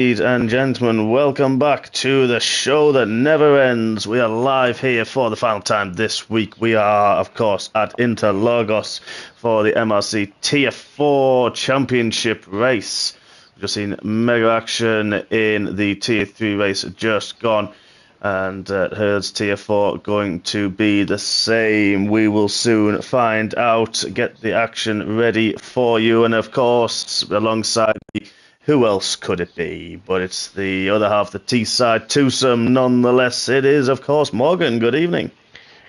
Ladies and gentlemen, welcome back to the show that never ends. We are live here for the final time this week. We are, of course, at Interlagos for the MRC Tier 4 Championship race. We've just seen mega action in the Tier 3 race just gone, and Herd's Tier 4 going to be the same. We will soon find out, get the action ready for you, and of course, alongside me, who else could it be? But it's the other half, the T-side twosome. Nonetheless, it is, of course, Morgan. Good evening.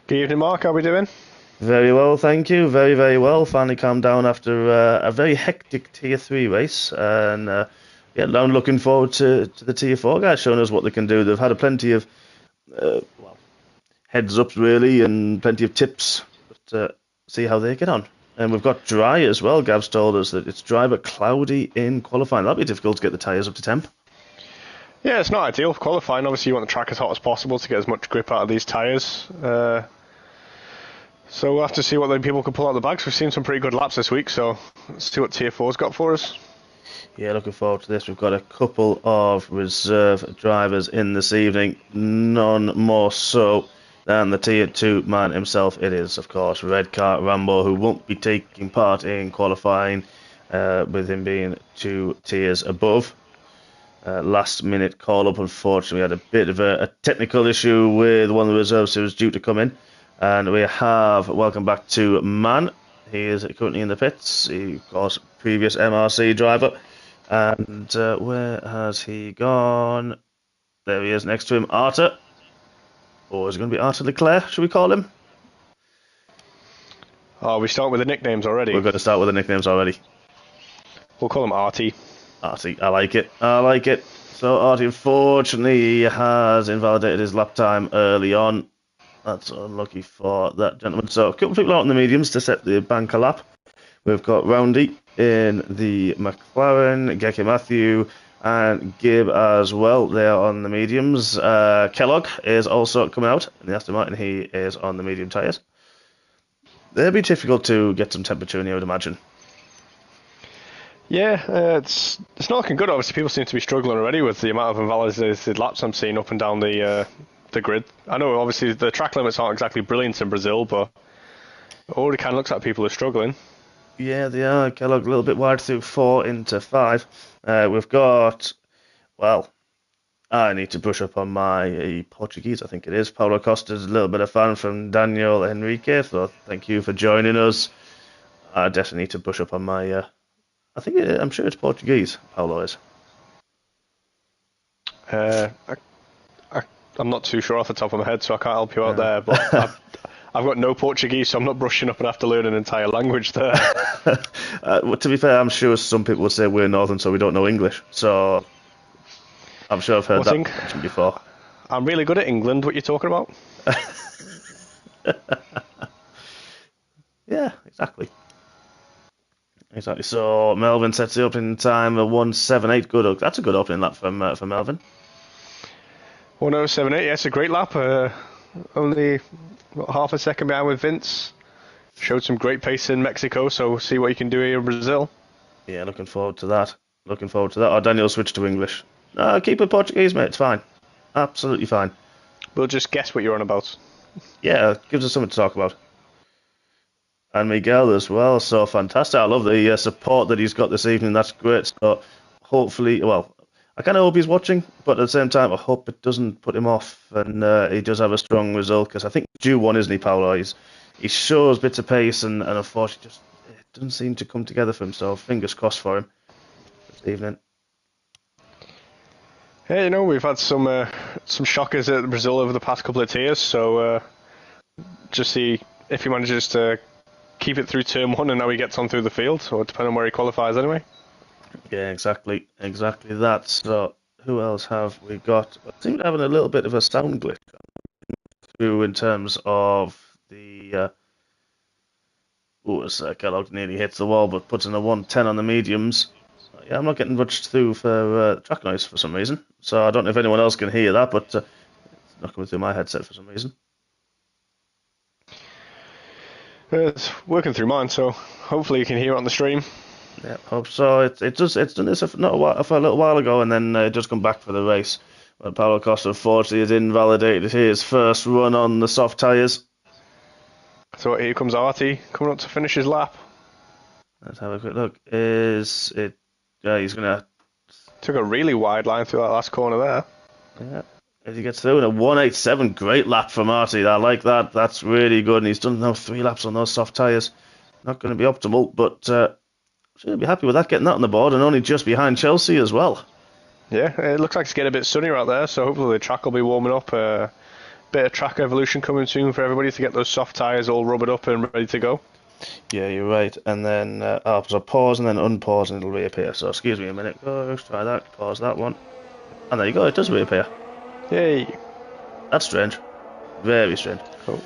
Good evening, Mark. How are we doing? Very well, thank you. Very, very well. Finally calmed down after a very hectic Tier 3 race. And yeah, now I'm looking forward to the Tier 4 guys showing us what they can do. They've had a plenty of heads-ups, really, and plenty of tips. But see how they get on. And we've got dry as well. Gav's told us that it's dry but cloudy in qualifying. That'll be difficult to get the tyres up to temp. Yeah, it's not ideal. Qualifying, obviously, you want the track as hot as possible to get as much grip out of these tyres. So we'll have to see what the people can pull out of the bags. We've seen some pretty good laps this week, so let's see what Tier 4's got for us. Yeah, looking forward to this. We've got a couple of reserve drivers in this evening. None more so than the Tier 2 man himself. It is, of course, Red Car Rambo, who won't be taking part in qualifying, with him being 2 tiers above. Last minute call up, unfortunately, we had a bit of a technical issue with one of the reserves who was due to come in. And we have, welcome back to Man. He is currently in the pits. He, of course, previous MRC driver. And where has he gone? There he is, next to him, Arthur. Or is it going to be Arthur Leclerc, should we call him? Oh, we start with the nicknames already. We're going to start with the nicknames already. We'll call him Artie. Artie, I like it. I like it. So Artie, unfortunately, he has invalidated his lap time early on. That's unlucky for that gentleman. So a couple of people out in the mediums to set the banker lap. We've got Roundy in the McLaren, Geki Matthew, and Gibb as well. They are on the mediums. Kellogg is also coming out in the Aston Martin. He is on the medium tyres. They'll be difficult to get some temperature in here, I would imagine. Yeah, it's not looking good. Obviously, people seem to be struggling already with the amount of invalidated laps I'm seeing up and down the grid. I know, obviously, the track limits aren't exactly brilliant in Brazil, but it already kind of looks like people are struggling. Yeah, they are. Kellogg a little bit wide through 4 into 5. We've got, well, I need to brush up on my Portuguese, I think it is. Paulo Costa's a little bit of fan from Daniel Henrique, so thank you for joining us. I definitely need to brush up on my, I'm sure it's Portuguese, Paulo is. I'm not too sure off the top of my head, so I can't help you out there, but I've got no Portuguese, so I'm not brushing up and have to learn an entire language there. To be fair, I'm sure some people would say we're Northern, so we don't know English. So I'm sure I've heard that mentioned before. I'm really good at England. What are you talking about? Yeah, exactly. Exactly. So Melvin sets the opening time of 1:78. Good. That's a good opening lap for Melvin. 1:78. Yeah, it's a great lap. Only half a second behind with Vince. Showed some great pace in Mexico, so we'll see what you can do here in Brazil. Yeah, looking forward to that. Oh, Daniel switched to English. Keep it Portuguese, mate. It's fine. Absolutely fine. We'll just guess what you're on about. Yeah, gives us something to talk about. And Miguel as well. So fantastic. I love the support that he's got this evening. That's great. So hopefully, well, I kind of hope he's watching, but at the same time, I hope it doesn't put him off and he does have a strong result, because I think he's due one, isn't he, Paolo? He shows bits of pace and unfortunately just it doesn't seem to come together for him, so fingers crossed for him this evening. Yeah, we've had some shockers at Brazil over the past couple of tiers, so just see if he manages to keep it through turn 1 and now he gets on through the field, or depending on where he qualifies anyway. Yeah, exactly that. So who else have we got? I seem to be having a little bit of a sound glitch through in terms of the Kellogg nearly hits the wall but puts in a 110 on the mediums. Yeah, I'm not getting much through for track noise for some reason, so I don't know if anyone else can hear that, but it's not coming through my headset for some reason. It's working through mine, so hopefully you can hear it on the stream. Yeah, hope so. It's done this not a while, for a little while ago, and then just come back for the race. But Paulo Costa unfortunately has invalidated his first run on the soft tyres. So here comes Artie coming up to finish his lap. Let's have a quick look. Is it? Yeah, he's gonna. Took a really wide line through that last corner there. Yeah, as he gets through in a 1:87, great lap from Artie. I like that. That's really good, and he's done now 3 laps on those soft tyres. Not going to be optimal, but should be happy with that, getting that on the board, and only just behind Chelsea as well. Yeah, it looks like it's getting a bit sunnier out there, so hopefully the track will be warming up. Bit of track evolution coming soon for everybody to get those soft tyres all rubbered up and ready to go. Yeah, you're right. And then so pause and then unpause and it'll reappear. So excuse me a minute. Go, let's try that. Pause that one. And there you go. It does reappear. Yay. That's strange. Very strange. Cool.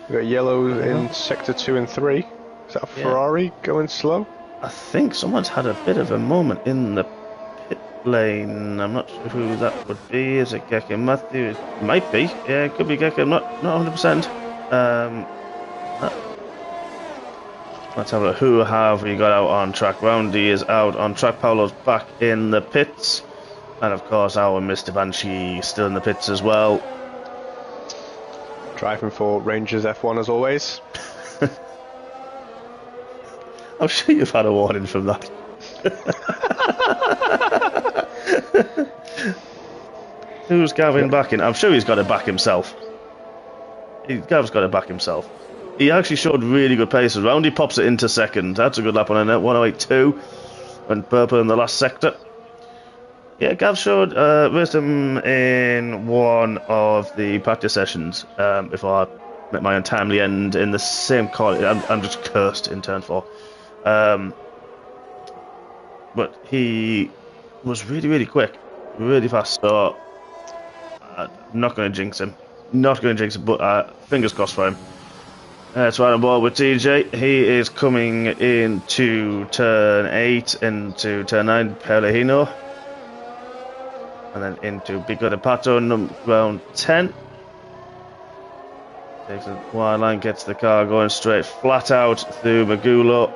We've got yellow in sector 2 and 3. Is that a Ferrari going slow? I think someone's had a bit of a moment in the pit lane. I'm not sure who that would be. Is it Gecko Matthew? It might be. Yeah, it could be Gecko. Not 100%. Let's have a look. Who have we got out on track? Roundy is out on track. Paulo's back in the pits. And of course, our Mr. Banshee still in the pits as well. Driving for Rangers F1 as always. I'm sure you've had a warning from that. Who's Gavin backing? I'm sure he's got to back himself. Gav's got to back himself. He actually showed really good paces. Roundy pops it into second. That's a good lap on it. 1:08.2. Went purple in the last sector. Yeah, Gav showed raced him in one of the practice sessions before I met my untimely end in the same car. I'm just cursed in turn 4. But he was really, really quick. Really fast. So I'm not going to jinx him. But fingers crossed for him. That's right on board with TJ. He is coming into turn 8, into turn 9, Pellegrino. And then into Pico de Pato, round 10. Takes a wide line, gets the car going straight flat out through Magulo.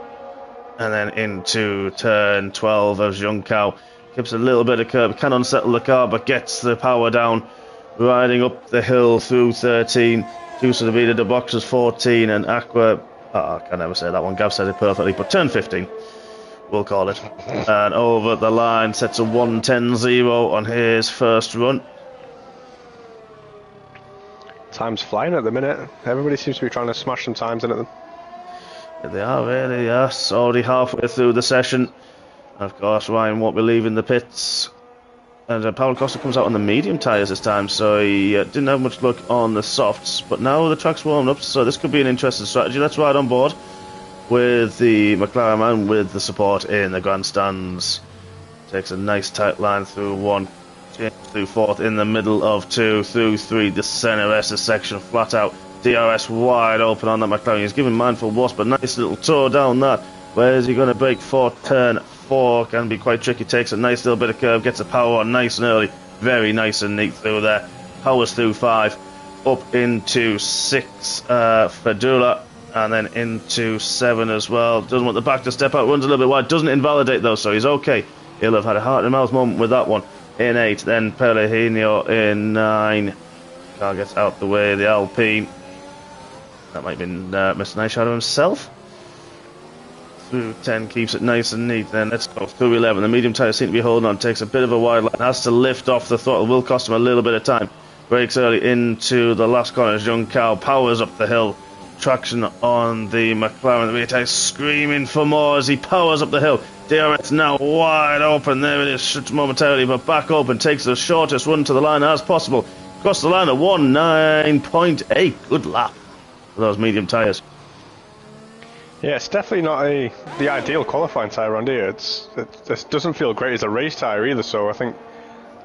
And then into turn 12 of Juncao. Gives a little bit of curb, can unsettle the car, but gets the power down. Riding up the hill through 13. Juice of the Vida de Boxers 14 and Aqua. I can never say that one. Gav said it perfectly, but turn 15, we'll call it. And over the line, sets a 1:10.0 on his first run. Time's flying at the minute. Everybody seems to be trying to smash some times in at them. Yeah, they are really, yes. Already halfway through the session. Of course, Ryan won't be leaving the pits. And Paulo Costa comes out on the medium tyres this time, so he didn't have much luck on the softs. But now the track's warmed up, so this could be an interesting strategy. Let's ride on board with the McLaren man with the support in the grandstands. Takes a nice tight line through 1, through 4th, in the middle of 2, through 3, the centre S section flat out. DRS wide open on that McLaren. He's giving mindful wasp a nice little tour down that. Where is he going to break for turn 4? Can be quite tricky. Takes a nice little bit of curve, gets the power on nice and early. Very nice and neat through there. Powers through 5, up into 6 Fedula, and then into 7 as well. Doesn't want the back to step out, runs a little bit wide. Doesn't invalidate though, so he's okay. He'll have had a heart and mouth moment with that one. In 8, then Pellegrino in 9. Car gets out the way, the Alpine. That might have been Mr. Nice Shadow himself. Through 10, keeps it nice and neat. Then let's go through 11. The medium tyres seem to be holding on. Takes a bit of a wide line. Has to lift off the throttle. Will cost him a little bit of time. Brakes early into the last corner. Young Cow powers up the hill. Traction on the McLaren. The rear tyre screaming for more as he powers up the hill. DRS now wide open. There it is, shuts momentarily, but back open. Takes the shortest run to the line as possible. Across the line at 1:09.8. Good lap for those medium tyres. Yeah, it's definitely not the ideal qualifying tyre around here. It doesn't feel great as a race tyre either, so I think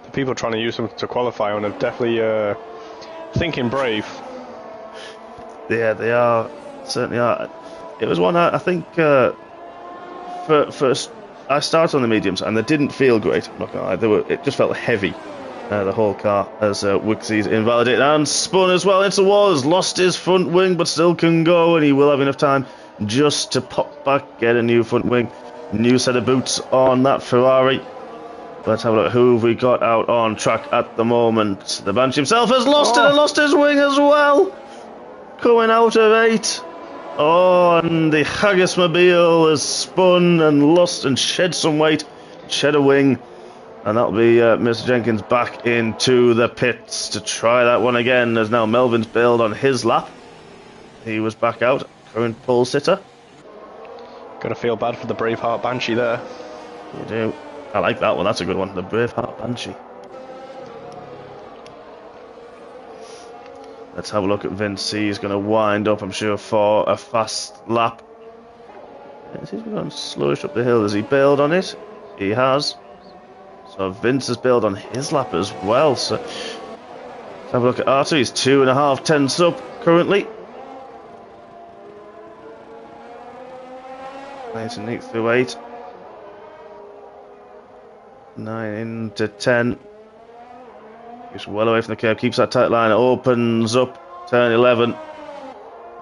the people trying to use them to qualify on are definitely thinking brave. Yeah, they are. Certainly are. It was one I think first I started on the mediums and they didn't feel great. I'm not gonna lie. It just felt heavy. The whole car as Wixie's invalidated and spun as well into the wall. Has lost his front wing but still can go, and he will have enough time just to pop back, get a new front wing. new set of boots on that Ferrari. Let's have a look who we got out on track at the moment. The Banshee himself has lost it and lost his wing as well. Coming out of 8. Oh, and the Haggismobile has spun and lost and shed some weight, shed a wing. And that'll be Mr. Jenkins back into the pits to try that one again, as now Melvin's bailed on his lap. He was back out, current pole sitter. Gotta feel bad for the Braveheart Banshee there. You do. I like that one, that's a good one, the Braveheart Banshee. Let's have a look at Vince. He's going to wind up, I'm sure, for a fast lap. He's going slowish up the hill. Has he bailed on it? He has. So Vince has bailed on his lap as well. So let's have a look at Arthur. He's 2.5 tenths up currently. Nice and neat through 8. 9 into 10. He's well away from the curb, keeps that tight line, opens up, turn 11.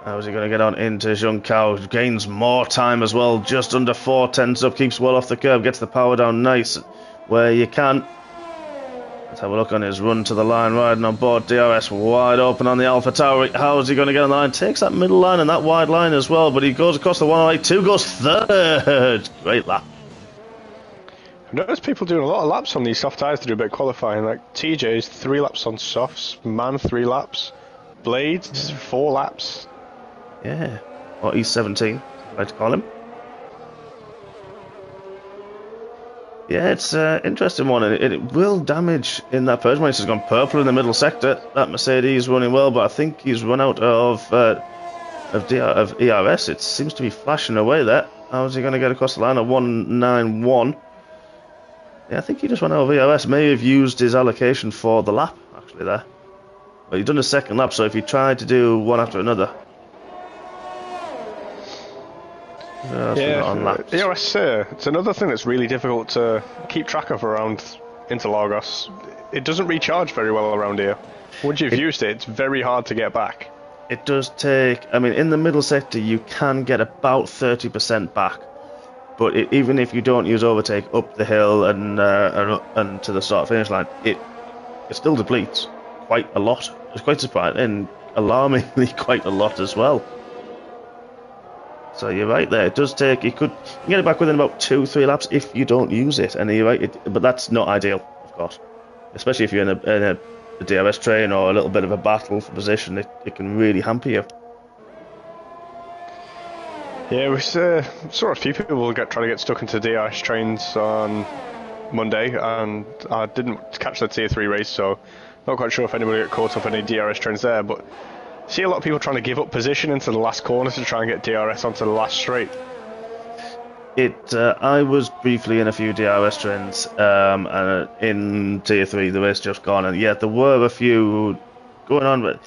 How's he going to get on into Junção? Gains more time as well, just under 4 tenths up, keeps well off the curb, gets the power down nice where you can. Let's have a look on his run to the line, riding on board. DRS wide open on the Alpha Tower. How's he going to get on the line? Takes that middle line and that wide line as well, but he goes across the 108.2, goes third. Great lap. I've noticed people doing a lot of laps on these soft tyres to do a bit of qualifying. Like TJ's 3 laps on softs, Man 3 laps, Blades 4 laps. Yeah, or E17, I like to call him. Yeah, it's an interesting one, and it will damage in that first one. He's gone purple in the middle sector. That Mercedes running well, but I think he's run out of ERS. It seems to be flashing away there. How's he going to get across the line at 191? Yeah, I think he just went out of ERS. May have used his allocation for the lap, actually, there. But he's done a second lap, so if he tried to do one after another... ERS, it's another thing that's really difficult to keep track of around Interlagos. It doesn't recharge very well around here. Once you've used it, it's very hard to get back. It does take... I mean, in the middle sector, you can get about 30% back. But even if you don't use overtake up the hill and to the start finish line, it still depletes quite a lot. It's quite surprising and alarmingly quite a lot as well. So you're right there. It does take. You can get it back within about 2-3 laps if you don't use it. And you're right. But that's not ideal, of course. Especially if you're in a DRS train or a little bit of a battle for position, it can really hamper you. Yeah, we saw a few people trying to get stuck into DRS trains on Monday, and I didn't catch the Tier 3 race, so not quite sure if anybody got caught up in any DRS trains there, but I see a lot of people trying to give up position into the last corner to try and get DRS onto the last straight. I was briefly in a few DRS trains in Tier 3, the race just gone, and yeah, there were a few going on, but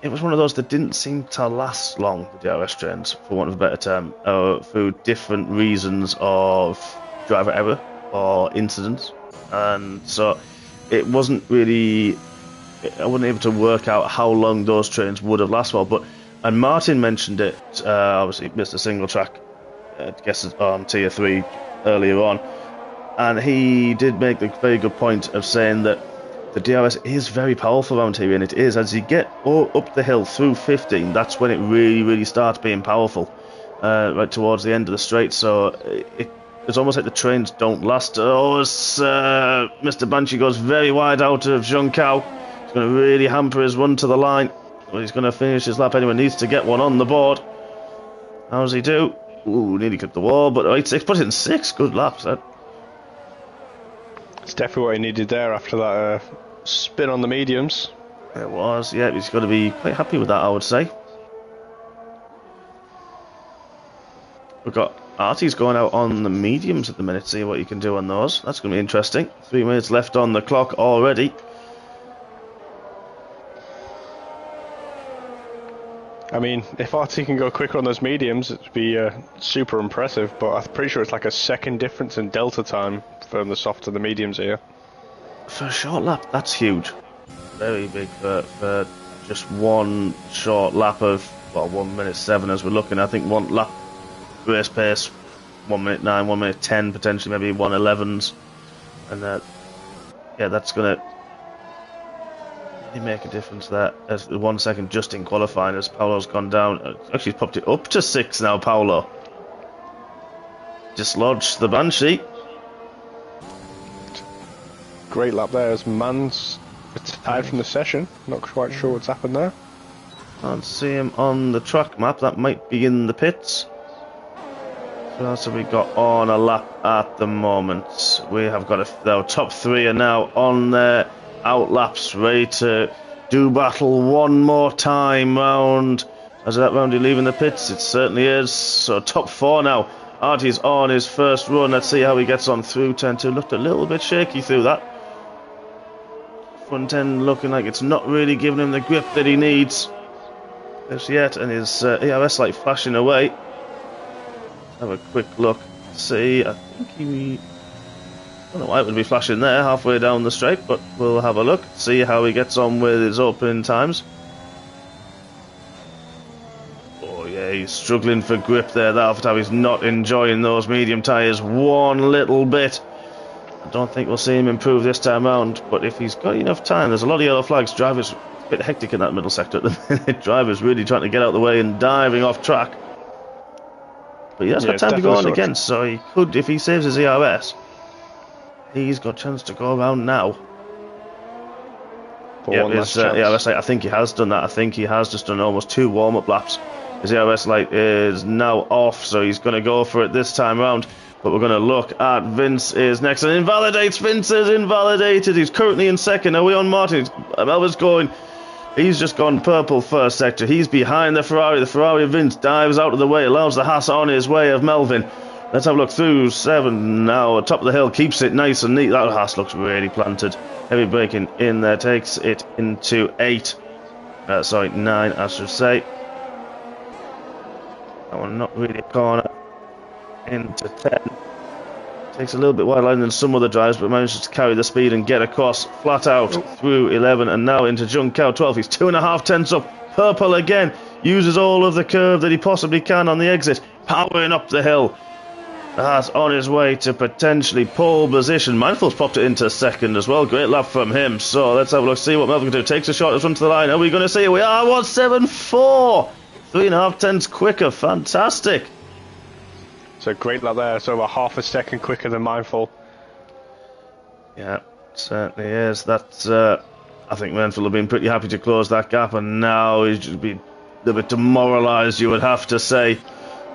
it was one of those that didn't seem to last long, the DRS trains, for want of a better term, through different reasons of driver error or incidents. And so it wasn't really... I wasn't able to work out how long those trains would have lasted for. And Martin mentioned it, obviously Mr. Single Track, I guess on Tier 3 earlier on. And he did make the very good point of saying that the DRS is very powerful around here, and it is. As you get up the hill through 15, that's when it really, really starts being powerful, right towards the end of the straight. So it's almost like the trains don't last. Oh, as Mr. Banshee goes very wide out of Junção. It's going to really hamper his run to the line. Well, he's going to finish his lap anyway. Needs to get one on the board. How does he do? Ooh, nearly clipped the wall, but 8.6, put it in 6. Good laps. It's definitely what he needed there after that spin on the mediums. It was, yeah, he's got to be quite happy with that, I would say. We've got Artie's going out on the mediums at the minute, see what you can do on those. That's going to be interesting. 3 minutes left on the clock already. I mean, if Artie can go quicker on those mediums, it'd be super impressive, but I'm pretty sure it's like a second difference in delta time from the soft to the mediums here. For a short lap, that's huge. Very big for just one short lap of, well, 1 minute 7 as we're looking. I think one lap race pace 1 minute 9, 1 minute 10, potentially maybe 1:11s, and yeah, that's gonna really make a difference there. As the 1 second just in qualifying as Paolo's gone down. Actually, he's popped it up to 6 now. Paolo dislodged the Banshee. Great lap there as Mans retired from the session. Not quite sure what's happened there. Can't see him on the track map. That might be in the pits. So what else have we got on a lap at the moment? We have got our top 3 are now on their out laps, ready to do battle one more time round. Is that round leaving the pits? It certainly is. So top 4 now. Artie's on his first run. Let's see how he gets on through turn 2. Looked a little bit shaky through that. Front end looking like it's not really giving him the grip that he needs as yet, and his ERS light flashing away. Have a quick look. See, I think I don't know why it would be flashing there halfway down the straight, but we'll have a look, see how he gets on with his opening times. Oh yeah, he's struggling for grip there. That Alpha Tauri's not enjoying those medium tyres one little bit. I don't think we'll see him improve this time round, but if he's got enough time, there's a lot of yellow flags. Drivers a bit hectic in that middle sector at the minute. Drivers really trying to get out of the way and diving off track. But he has got time to go on again, so he could, if he saves his ERS, he's got a chance to go around now. Yeah, his ERS light, I think he has done that. I think he has just done almost 2 warm-up laps. His ERS light is now off, so he's going to go for it this time round. But we're going to look at Vince is next and invalidates. Vince is invalidated. He's currently in second. Are we on Martin? Melvin's going. He's just gone purple first sector. He's behind the Ferrari. The Ferrari of Vince dives out of the way, allows the Haas on his way of Melvin. Let's have a look through 7 now. Top of the hill, keeps it nice and neat. That Haas looks really planted. Heavy braking in there, takes it into 8. Sorry, 9, I should say. That one not really a corner. Into 10. Takes a little bit wider line than some other drives, but manages to carry the speed and get across flat out through 11 and now into Junkow 12. He's 2.5 tenths up. Purple again. Uses all of the curve that he possibly can on the exit. Powering up the hill. That's on his way to potentially pole position. Mindful's popped it into second as well. Great lap from him. So let's have a look, see what Melvin can do. Takes a shot front to the line. Are we going to see it? We are 1.74. 3.5 tenths quicker. Fantastic. So great lap there. It's over half a second quicker than Mindful. Yeah, certainly is. That's. I think Mindful have been pretty happy to close that gap, and now he's just been a bit demoralised, you would have to say.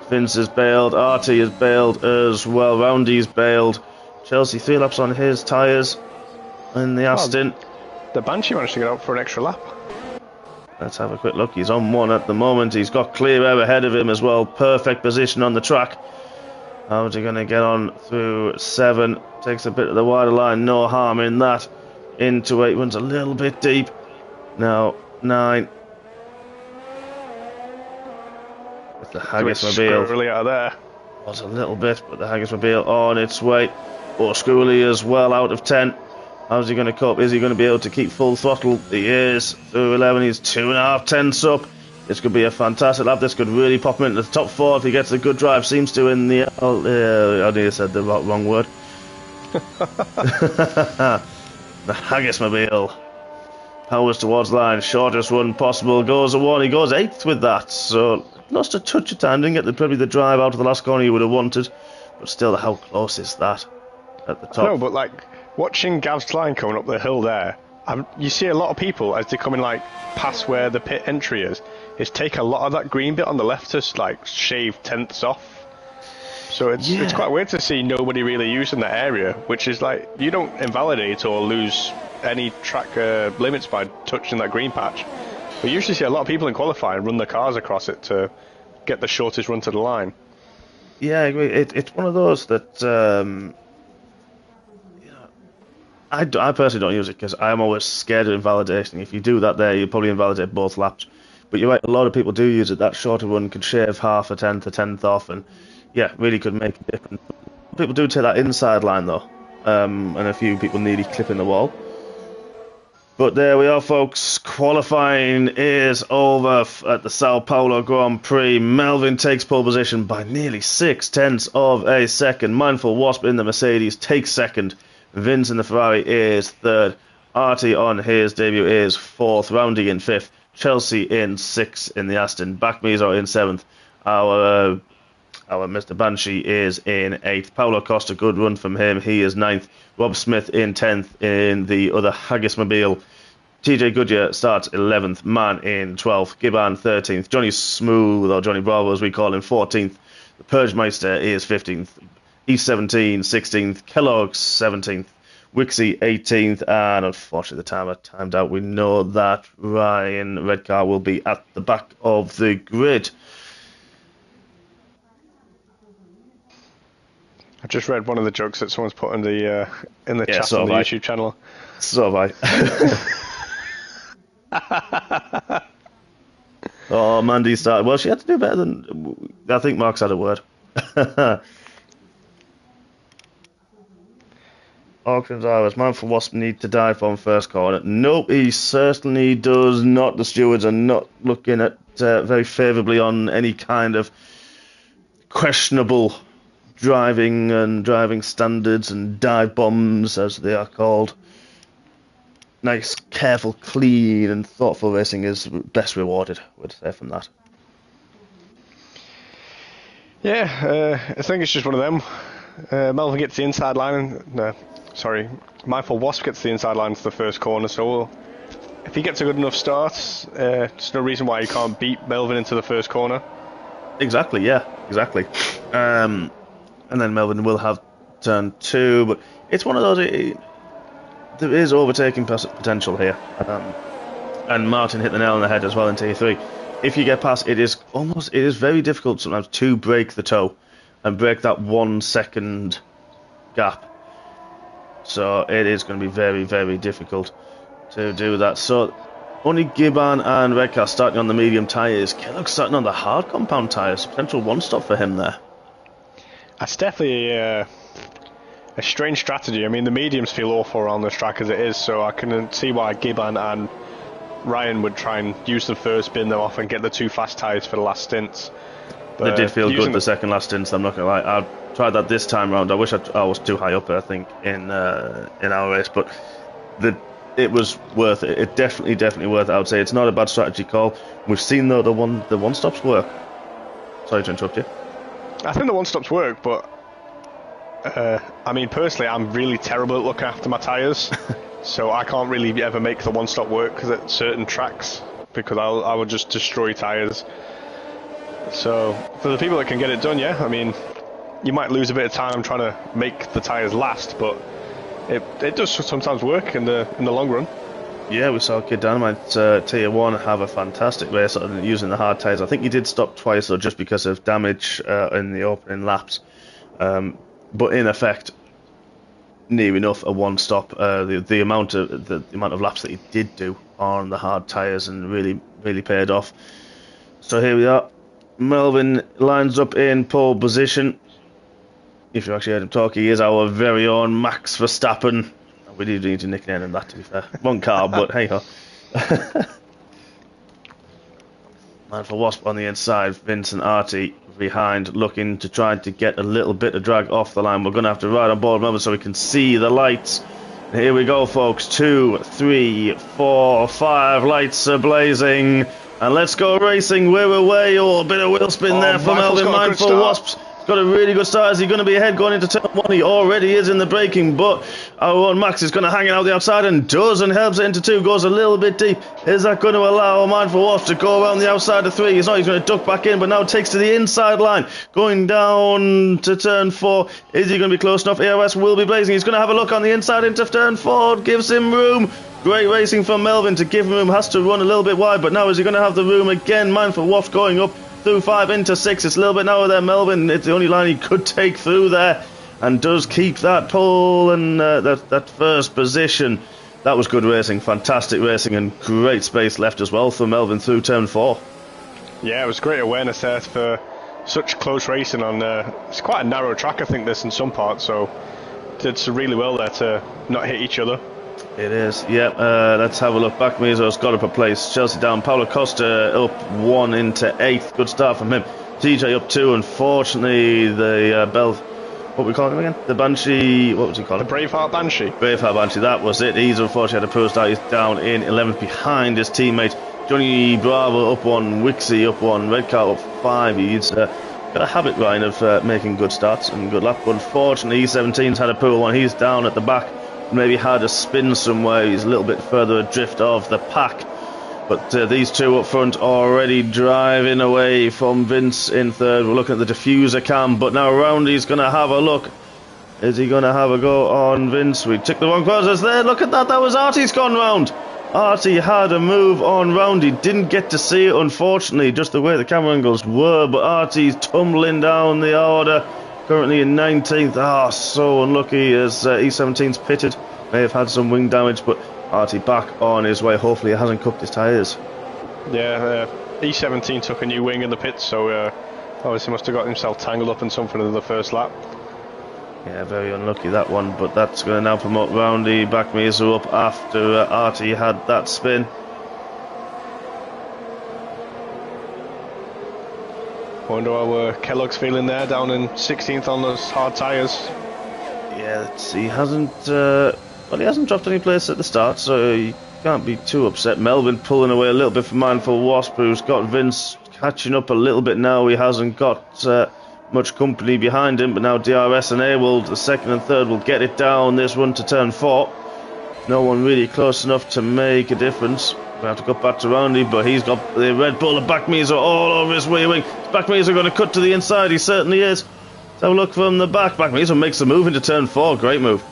Vince is bailed. Artie is bailed as well. Roundy's bailed. Chelsea 3 laps on his tyres in the Aston. The Banshee managed to get out for an extra lap. Let's have a quick look. He's on 1 at the moment. He's got clear air ahead of him as well. Perfect position on the track. How's he going to get on through 7? Takes a bit of the wider line. No harm in that. Into 8. Runs a little bit deep. Now 9. With the Haggismobile. Really out of there. Was a little bit, but the Haggismobile on its way. Oh, Scully as well out of 10. How's he going to cope? Is he going to be able to keep full throttle? He is. Through 11. He's 2.5 tenths up. This could be a fantastic lap. This could really pop him into the top 4 if he gets a good drive. Seems to in the... I nearly said the wrong word. The Haggismobile powers towards the line. Shortest run possible. Goes a 1. He goes 8th with that. So lost a touch of time. Didn't get probably the drive out of the last corner he would have wanted. But still, how close is that at the top? No, but like watching Gav's line coming up the hill there, you see a lot of people as they're coming like past where the pit entry is take a lot of that green bit on the left to like shave tenths off. So it's quite weird to see nobody really using that area, which is like you don't invalidate or lose any track limits by touching that green patch. We usually see a lot of people in qualifying run their cars across it to get the shortest run to the line. Yeah, I agree. It's one of those that I personally don't use it because I'm always scared of invalidation. If you do that there, you probably invalidate both laps. But you're right, a lot of people do use it. That shorter one could shave half a tenth off, and yeah, really could make a difference. People do take that inside line though, and a few people nearly clipping the wall. But there we are, folks. Qualifying is over at the Sao Paulo Grand Prix. Melvin takes pole position by nearly 0.6 of a second. Mindful Wasp in the Mercedes takes second. Vince in the Ferrari is third. Artie on his debut is fourth. Roundy in fifth. Chelsea in sixth in the Aston. Backmees in seventh. Our Mr. Banshee is in 8th. Paulo Costa, good run from him. He is 9th. Rob Smith in 10th in the other Haggismobile. TJ Goodyear starts 11th. Man in 12th. Gibbon 13th. Johnny Smooth, or Johnny Bravo as we call him, 14th. The Purgemeister is 15th. E17 16th. Kellogg 17th. Wixie 18th. And unfortunately the timer timed out. We know that Ryan Redcar will be at the back of the grid. I just read one of the jokes that someone's put in the chat so on the have I. YouTube channel. So have I. Oh, Mandy started. Well, she had to do better than. I think Mark's had a word. Auction drivers, man for Wasp need to dive from first corner. Nope, he certainly does not. The stewards are not looking at very favourably on any kind of questionable driving standards and dive bombs, as they are called. Nice, careful, clean and thoughtful racing is best rewarded, I would say, from that. Yeah, I think it's just one of them. Melvin gets the inside line. Mindful Wasp gets the inside line to the first corner, so if he gets a good enough start, there's no reason why he can't beat Melvin into the first corner. Exactly, yeah, exactly. And then Melvin will have turn 2, but it's one of those. There is overtaking potential here, and Martin hit the nail on the head as well in T3. If you get past, it is very difficult sometimes to break the toe and break that 1 second gap. So it is going to be very, very difficult to do that. So only Gibbon and Redcar starting on the medium tyres. Kellogg starting on the hard compound tyres. Potential one stop for him there. That's definitely a strange strategy. I mean, the mediums feel awful around this track as it is, so I can see why Gibbon and Ryan would try and use them first, bin them off, and get the 2 fast tyres for the last stints. They did feel good the second last stints, I'm not going to lie. I tried that this time round. I wish I was too high up, I think, in our race, but it was worth it. It definitely worth it, I would say. It's not a bad strategy call. We've seen, though, the one stops work. Sorry to interrupt you. I think the one stops work, but I mean, personally, I'm really terrible at looking after my tyres, so I can't really ever make the one stop work because at certain tracks, because I would just destroy tyres. So for the people that can get it done, yeah, I mean, you might lose a bit of time trying to make the tyres last, but it does sometimes work in the long run. Yeah, we saw Kid Dynamite Tier 1 have a fantastic race using the hard tyres. I think he did stop twice, though, just because of damage in the opening laps. But in effect, near enough a one stop. The amount of laps that he did do on the hard tyres and really paid off. So here we are. Melvin lines up in pole position. If you actually heard him talk, he is our very own Max Verstappen. We do need to nickname him that, to be fair. One car, but hey ho. Man for Wasp on the inside, Vincent Artie behind, looking to try to get a little bit of drag off the line. We're going to have to ride on board Melvin so we can see the lights. And here we go, folks. 2, 3, 4, 5 lights are blazing. And let's go racing. We're away. Oh, a bit of wheel spin there for Melvin. Mindful Wasps. Got a really good start. Is he going to be ahead going into turn 1? He already is in the braking, but our own Max is going to hang it out the outside and does, and helps it into 2, goes a little bit deep. Is that going to allow Mindful Wasp to go around the outside of 3? He's not, he's going to duck back in, but now takes to the inside line, going down to turn 4. Is he going to be close enough? AOS will be blazing. He's going to have a look on the inside into turn 4, gives him room. Great racing from Melvin to give him room, has to run a little bit wide, but now is he going to have the room again? Mindful Wasp going up through 5 into 6. It's a little bit narrow there. Melvin, it's the only line he could take through there, and does keep that pole and that first position. That was good racing, fantastic racing, and great space left as well for Melvin through turn 4. Yeah, it was great awareness there for such close racing on it's quite a narrow track, I think, this in some parts, so did really well there to not hit each other. It is, yep. Let's have a look. Back Meso's got up a place. Chelsea down. Paulo Costa up 1 into 8th. Good start from him. TJ up 2. Unfortunately, the what we calling him again? The Banshee. What was he called? The Braveheart Banshee. Braveheart Banshee. That was it. He's unfortunately had a poor start. He's down in 11th behind his teammate. Johnny Bravo up 1. Wixie up 1. Redcar up 5. He's got a habit, Ryan, of making good starts and good lap. But unfortunately, E17's had a poor one. He's down at the back. Maybe had a spin somewhere. He's a little bit further adrift of the pack. But these two up front already driving away from Vince in third. We're looking at the diffuser cam. But now Roundy's going to have a look. Is he going to have a go on Vince? We took the wrong process there. Look at that. That was Artie's gone round. Artie had a move on Roundy. Didn't get to see it, unfortunately, just the way the camera angles were. But Artie's tumbling down the order. Currently in 19th. So unlucky as E17's pitted. May have had some wing damage, but Artie back on his way. Hopefully he hasn't cooked his tyres. Yeah, E17 took a new wing in the pits, so obviously must have got himself tangled up in something in the first lap. Yeah, very unlucky that one, but that's going to now promote Roundy. Back Mesa up after Artie had that spin. Wonder how Kellogg's feeling there, down in 16th on those hard tyres. Yeah, he hasn't dropped any place at the start, so he can't be too upset. Melvin pulling away a little bit from Mindful Wasp, who's got Vince catching up a little bit now. He hasn't got much company behind him, but now DRS and Awold, the second and third, will get it down this run to turn 4. No one really close enough to make a difference. We have to go back to Roundy, but he's got the Red Bull of Back Mesa all over his rear wing. Back Mesa going to cut to the inside. He certainly is. Let's have a look from the back. Back Mesa makes the move into turn 4. Great move.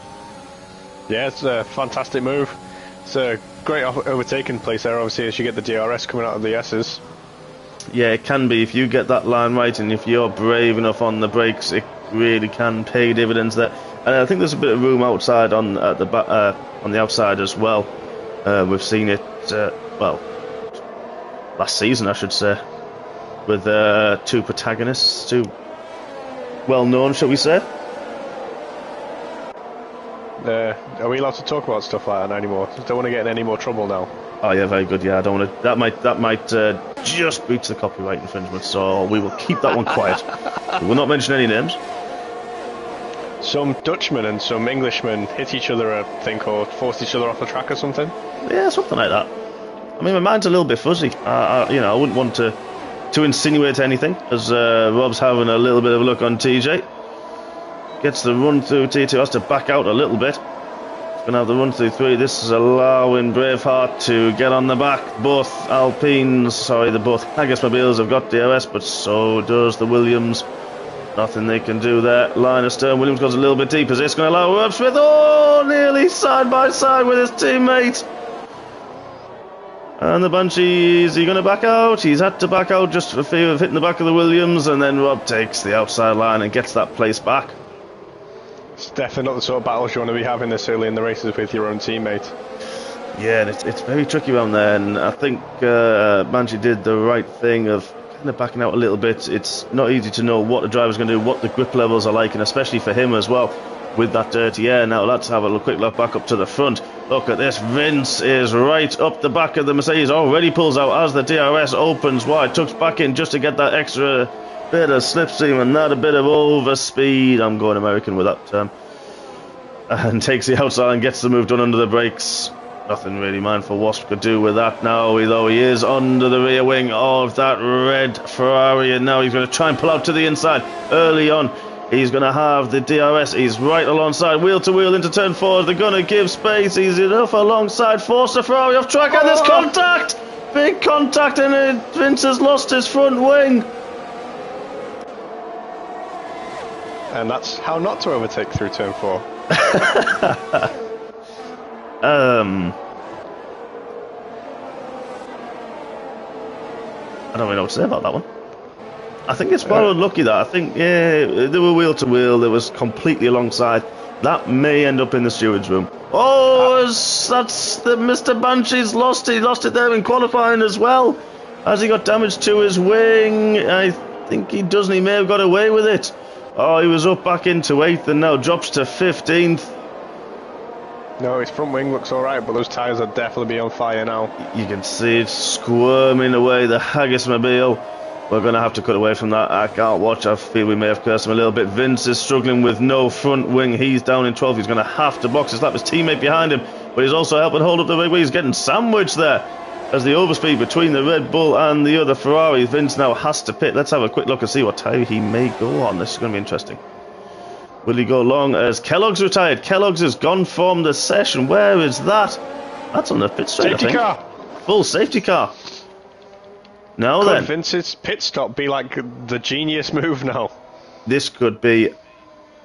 Yeah, it's a fantastic move. It's a great overtaking place there, obviously, as you get the DRS coming out of the S's. Yeah, it can be. If you get that line right and if you're brave enough on the brakes, it really can pay dividends there. And I think there's a bit of room outside on the outside as well. We've seen it, last season, I should say, with two protagonists, two well-known, shall we say. Are we allowed to talk about stuff like that anymore? Don't want to get in any more trouble now. Oh yeah, very good. Yeah, I don't want to. That might just breach the copyright infringement. So we will keep that one quiet. We will not mention any names. Some Dutchmen and some Englishmen hit each other, I think, or forced each other off the track or something. Yeah, something like that. I mean, my mind's a little bit fuzzy. I wouldn't want to insinuate anything, as Rob's having a little bit of a look on TJ. Gets the run through. T2 has to back out a little bit. Going to have the run through 3. This is allowing Braveheart to get on the back. Both Haggis-mobiles have got DRS, but so does the Williams. Nothing they can do there. Line of stern. Williams goes a little bit deep. Is this going to allow Rob Smith? Oh, nearly side by side with his teammate. And the Banshee, is he going to back out? He's had to back out just for fear of hitting the back of the Williams, and then Rob takes the outside line and gets that place back. It's definitely not the sort of battles you want to be having this early in the races with your own teammate. Yeah, and it's very tricky around there, and I think Banshee did the right thing of kind of backing out a little bit. It's not easy to know what the driver's going to do, what the grip levels are like, and especially for him as well, with that dirty air. Now let's have a quick look back up to the front. Look at this. Vince is right up the back of the Mercedes. Already pulls out as the DRS opens wide. Tucks back in just to get that extra bit of slipstream and that a bit of overspeed. I'm going American with that term. And takes the outside and gets the move done under the brakes. Nothing really Mindful Wasp could do with that now, though he is under the rear wing of that red Ferrari, and now he's going to try and pull out to the inside early on. He's going to have the DRS. He's right alongside, wheel to wheel into turn 4. They're going to give space. He's enough alongside. Force the Ferrari off track, and there's contact! Big contact, and Vince has lost his front wing. And that's how not to overtake through turn 4. I don't really know what to say about that one. I think it's more unlucky that. I think, yeah, they were wheel to wheel. They was completely alongside. That may end up in the steward's room. Oh, that's the Mr. Banshee's lost. He lost it there in qualifying as well. Has he got damage to his wing? I think he doesn't. He may have got away with it. Oh, he was up back into 8th and now drops to 15th. No, his front wing looks alright, but those tyres are definitely be on fire now. You can see it squirming away, the Haggis-mobile. We're going to have to cut away from that. I can't watch. I feel we may have cursed him a little bit. Vince is struggling with no front wing. He's down in 12th. He's going to have to box his lap. His teammate behind him, but he's also helping hold up the big wheel. He's getting sandwiched there as the overspeed between the Red Bull and the other Ferrari. Vince now has to pit. Let's have a quick look and see what tyre he may go on. This is going to be interesting. Will he go long as Kellogg's retired? Kellogg's has gone from the session. Where is that? That's on the pit straight, safety I think. car. Full safety car. Now Could then. Vince's pit stop be like the genius move now? This could be,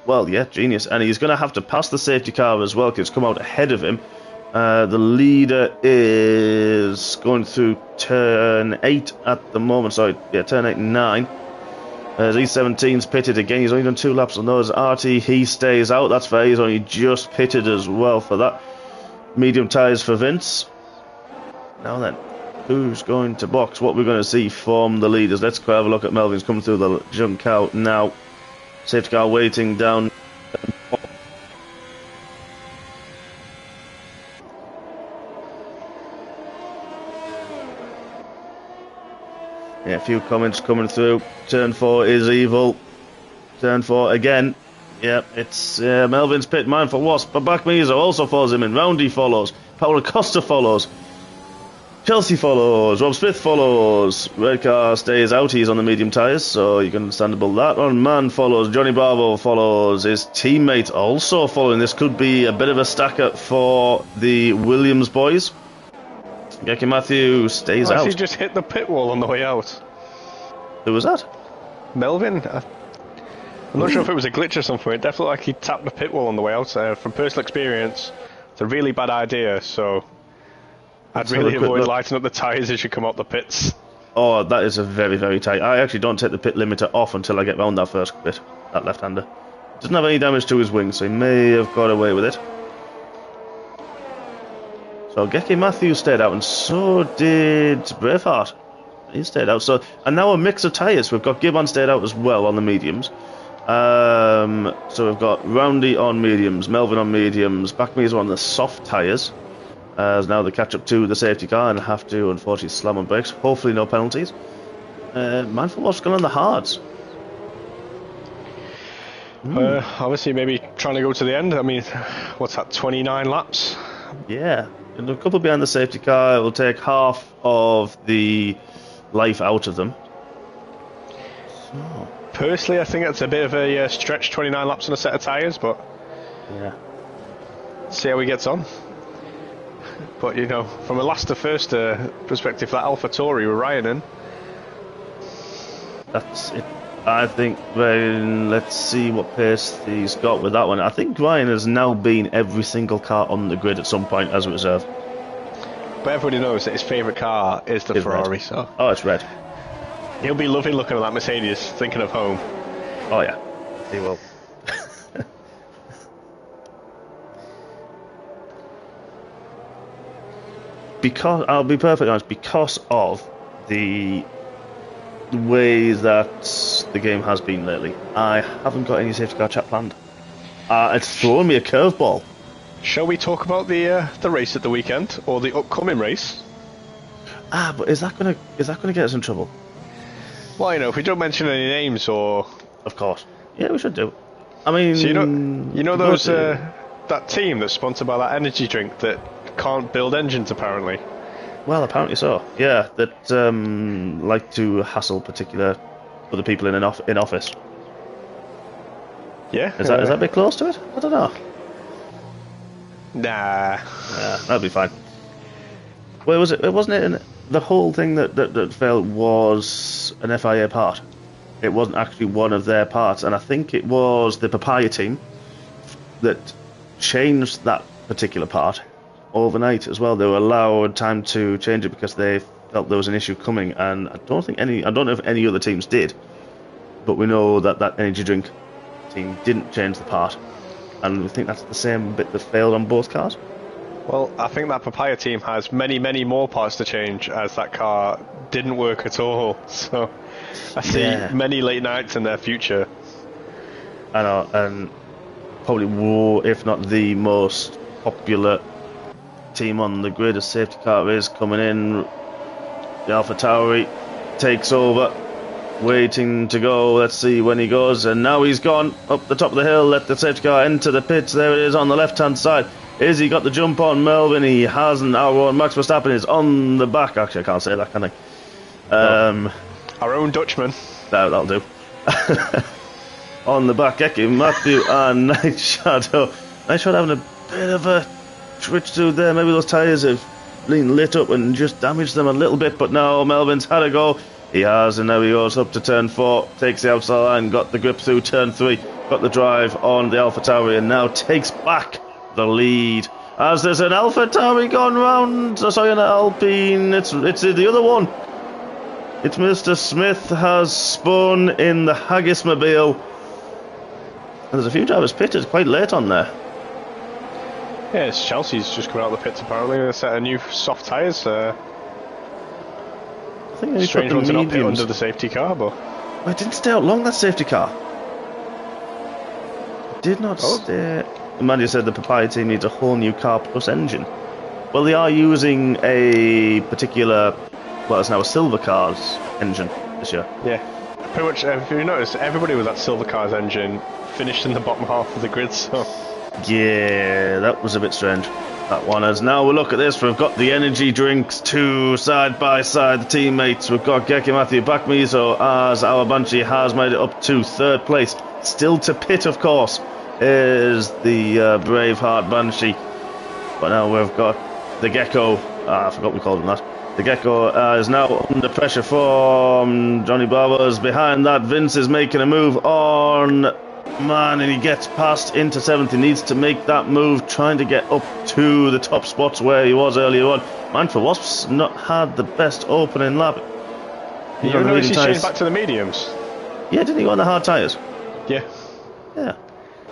well, yeah, genius. And he's going to have to pass the safety car as well because it's come out ahead of him. The leader is going through turn 8 at the moment. Sorry, yeah, turn 8 and 9. E17's pitted again. He's only done 2 laps on those. RT, he stays out. That's fair. He's only just pitted as well for that. Medium tyres for Vince. Now then, who's going to box? What we're going to see from the leaders. Let's go have a look at Melvin's coming through the junk out now. Safety car waiting down. Yeah, a few comments coming through. Turn 4 is evil. Turn 4 again. Yeah, it's Melvin's pit. Mine for Wasp. But Backmeaser also follows him in. Roundy follows. Paolo Costa follows. Chelsea follows. Rob Smith follows. Red car stays out. He's on the medium tyres, so you can understandable that one. Man follows. Johnny Bravo follows. His teammate also following. This could be a bit of a stacker for the Williams boys. Geki Matthew stays out. He just hit the pit wall on the way out. Who was that? Melvin? I'm not sure if it was a glitch or something. It definitely looked like he tapped the pit wall on the way out. From personal experience, it's a really bad idea, so I'd really avoid lighting up the tyres as you come out the pits. Oh, that is a very, very tight. I actually don't take the pit limiter off until I get round that first bit, that left-hander. Doesn't have any damage to his wing, so he may have got away with it. So Geki Matthews stayed out, and so did Braveheart. He stayed out. So, and now a mix of tyres. We've got Gibbon stayed out as well on the mediums. So we've got Roundy on mediums, Melvin on mediums, Backmeaser on the soft tyres. As now they catch up to the safety car and have to, unfortunately, slam on brakes. Hopefully no penalties. Mindful what's going on the hards. Obviously, maybe trying to go to the end. I mean, what's that, 29 laps? Yeah. And a couple behind the safety car. It will take half of the life out of them. So. Personally, I think it's a bit of a stretch, 29 laps on a set of tyres, but yeah, see how he gets on. But, you know, from a last to first perspective, that Alpha Tauri with Ryan in. That's it. I think, let's see what pace he's got with that one. I think Ryan has now been every single car on the grid at some point as a reserve. But everybody knows that his favourite car is the Ferrari, red. so... Oh, it's red. He'll be loving looking at that Mercedes, thinking of home. Oh, yeah. He will. Because, I'll be perfectly honest, because of the way that the game has been lately, I haven't got any safety car chat planned. It's throwing me a curveball. Shall we talk about the race at the weekend, or the upcoming race? But is that gonna get us in trouble? Well, you know, if we don't mention any names, or... Of course. Yeah, we should do. I mean... So you know those, that team that's sponsored by that energy drink that can't build engines, apparently? Well, apparently so. Yeah, that like to hassle particular other people in office. Yeah. Is that a bit close to it? I don't know. Nah. Yeah, that'd be fine. Well, wasn't it the whole thing that failed was an FIA part? It wasn't actually one of their parts, and I think it was the Papaya team that changed that particular part overnight as well. They were allowed time to change it because they felt there was an issue coming, and I don't know if any other teams did, but we know that energy drink team didn't change the part, and we think that's the same bit that failed on both cars. Well, I think that Papaya team has many, many more parts to change, as that car didn't work at all. So I see many late nights in their future. I know, and probably if not the most popular team on the grid. A safety car is coming in. The AlphaTauri takes over, waiting to go. Let's see when he goes, and now he's gone up the top of the hill. Let the safety car enter the pits. There it is on the left-hand side. Is he got the jump on Melvin? He hasn't. Our own Max Verstappen is on the back. Actually, I can't say that, can I? Our own Dutchman. That'll do. On the back, Eki, Matthew and Night Shadow. Night Shadow having a bit of a twitch through there. Maybe those tyres have been lit up and just damaged them a little bit, but now Melvin's had a go. He has, and now he goes up to turn 4, takes the outside line, got the grip through turn 3, got the drive on the AlphaTauri, and now takes back the lead. As there's an AlphaTauri gone round, sorry, an Alpine, it's the other one. It's Mr. Smith has spun in the Haggismobile. And there's a few drivers pitted quite late on there. Yeah, it's Chelsea's just coming out of the pits apparently. They set a new soft tyres. I think they strange ones are not pit under the safety car, but... Well, it didn't stay out long, that safety car. It did not stay... Mandy said the Papaya team needs a whole new car plus engine. Well, they are using a particular... Well, it's now a Silver Cars engine this year. Yeah. Pretty much, if you notice, everybody with that Silver Cars engine finished in the bottom half of the grid, so... Yeah, that was a bit strange, that one. As now we look at this, we've got the energy drinks, 2 side by side, the teammates. We've got Geki Matthew Backmiso as our Banshee has made it up to 3rd place. Still to pit, of course, is the Braveheart Banshee. But now we've got the Gecko. I forgot we called him that. The Gecko is now under pressure from Johnny Bravo's behind that. Vince is making a move on man, and he gets past into 7th. He needs to make that move, trying to get up to the top spots where he was earlier on. Mindful Wasp's not had the best opening lap. You notice he's changed back to the mediums? Yeah, didn't he go on the hard tyres? Yeah. Yeah.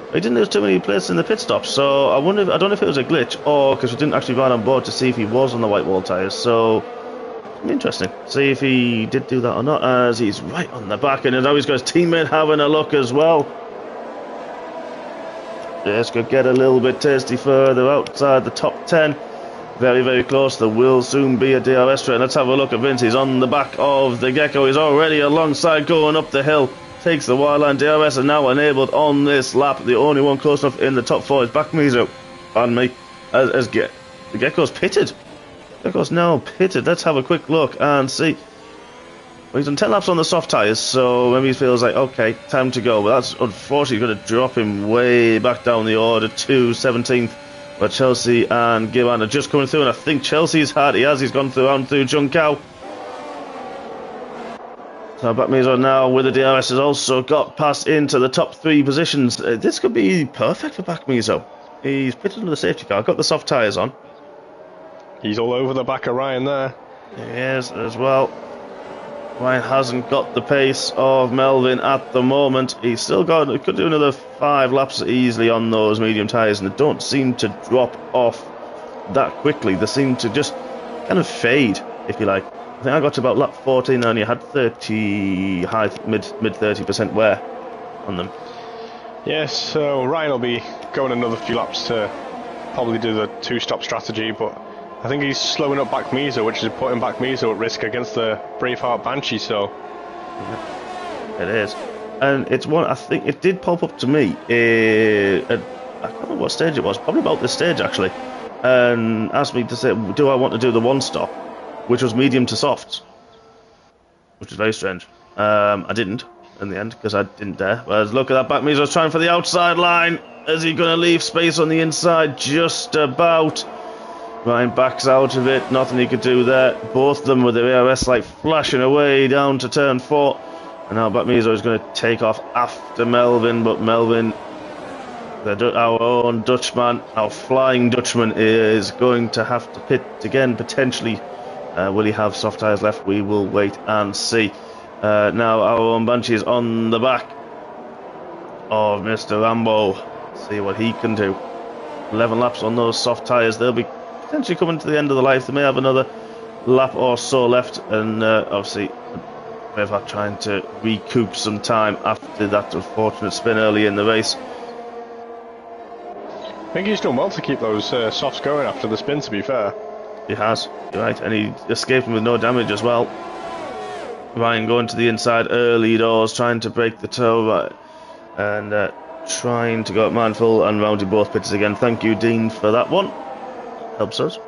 He didn't lose too many places in the pit stop, so I don't know if it was a glitch or because we didn't actually ride on board to see if he was on the white wall tyres. So interesting. See if he did do that or not, as he's right on the back, and now he's got his teammate having a look as well. This could get a little bit tasty further outside the top 10. Very, very close. There will soon be a DRS train. Let's have a look at Vince. He's on the back of the Gecko. He's already alongside going up the hill. Takes the wildline. DRS are now enabled on this lap. The only one close enough in the top 4 is Backmiso. Pardon me. The Gecko's pitted. Gecko's now pitted. Let's have a quick look and see. Well, he's done 10 laps on the soft tyres, so maybe he feels like, okay, time to go. But that's unfortunately going to drop him way back down the order to 17th. But Chelsea and Gillan are just coming through, and I think Chelsea's had, he's gone through and through Junkow. So Backmiso now with the DRS has also got past into the top 3 positions. This could be perfect for Backmiso. He's pitted under the safety car, got the soft tyres on. He's all over the back of Ryan there. He is as well. Ryan hasn't got the pace of Melvin at the moment. He's still got, he could do another 5 laps easily on those medium tyres, and they don't seem to drop off that quickly. They seem to just kind of fade, if you like. I think I got to about lap 14 and only had 30, mid 30% wear on them. Yes, so Ryan will be going another few laps to probably do the 2-stop strategy, but I think he's slowing up Backmiso, which is putting Backmiso at risk against the Braveheart Banshee, so... It is. And it's one, I think it did pop up to me, I can't remember what stage it was, probably about this stage actually, and asked me to say, do I want to do the 1-stop, which was medium to softs, which is very strange. I didn't, in the end, because I didn't dare. But look at that, Backmiso's trying for the outside line. Is he going to leave space on the inside? Just about. Ryan backs out of it, nothing he could do there. Both of them with their ARS light flashing away down to turn 4. And now Backmiso is going to take off after Melvin, but Melvin, our own Dutchman, our flying Dutchman, is going to have to pit again, potentially. Will he have soft tyres left? We will wait and see. Now our own Banshee is on the back of Mr. Rambo. See what he can do. 11 laps on those soft tyres. They'll be potentially coming to the end of the life. They may have another lap or so left, and obviously Braveheart trying to recoup some time after that unfortunate spin early in the race. I think he's done well to keep those softs going after the spin, to be fair. He has, you're right, and he escaped him with no damage as well. Ryan going to the inside early doors, trying to break the toe, and trying to go at Mindful and Roundy both pitches again. Thank you, Dean, for that one. Helps us.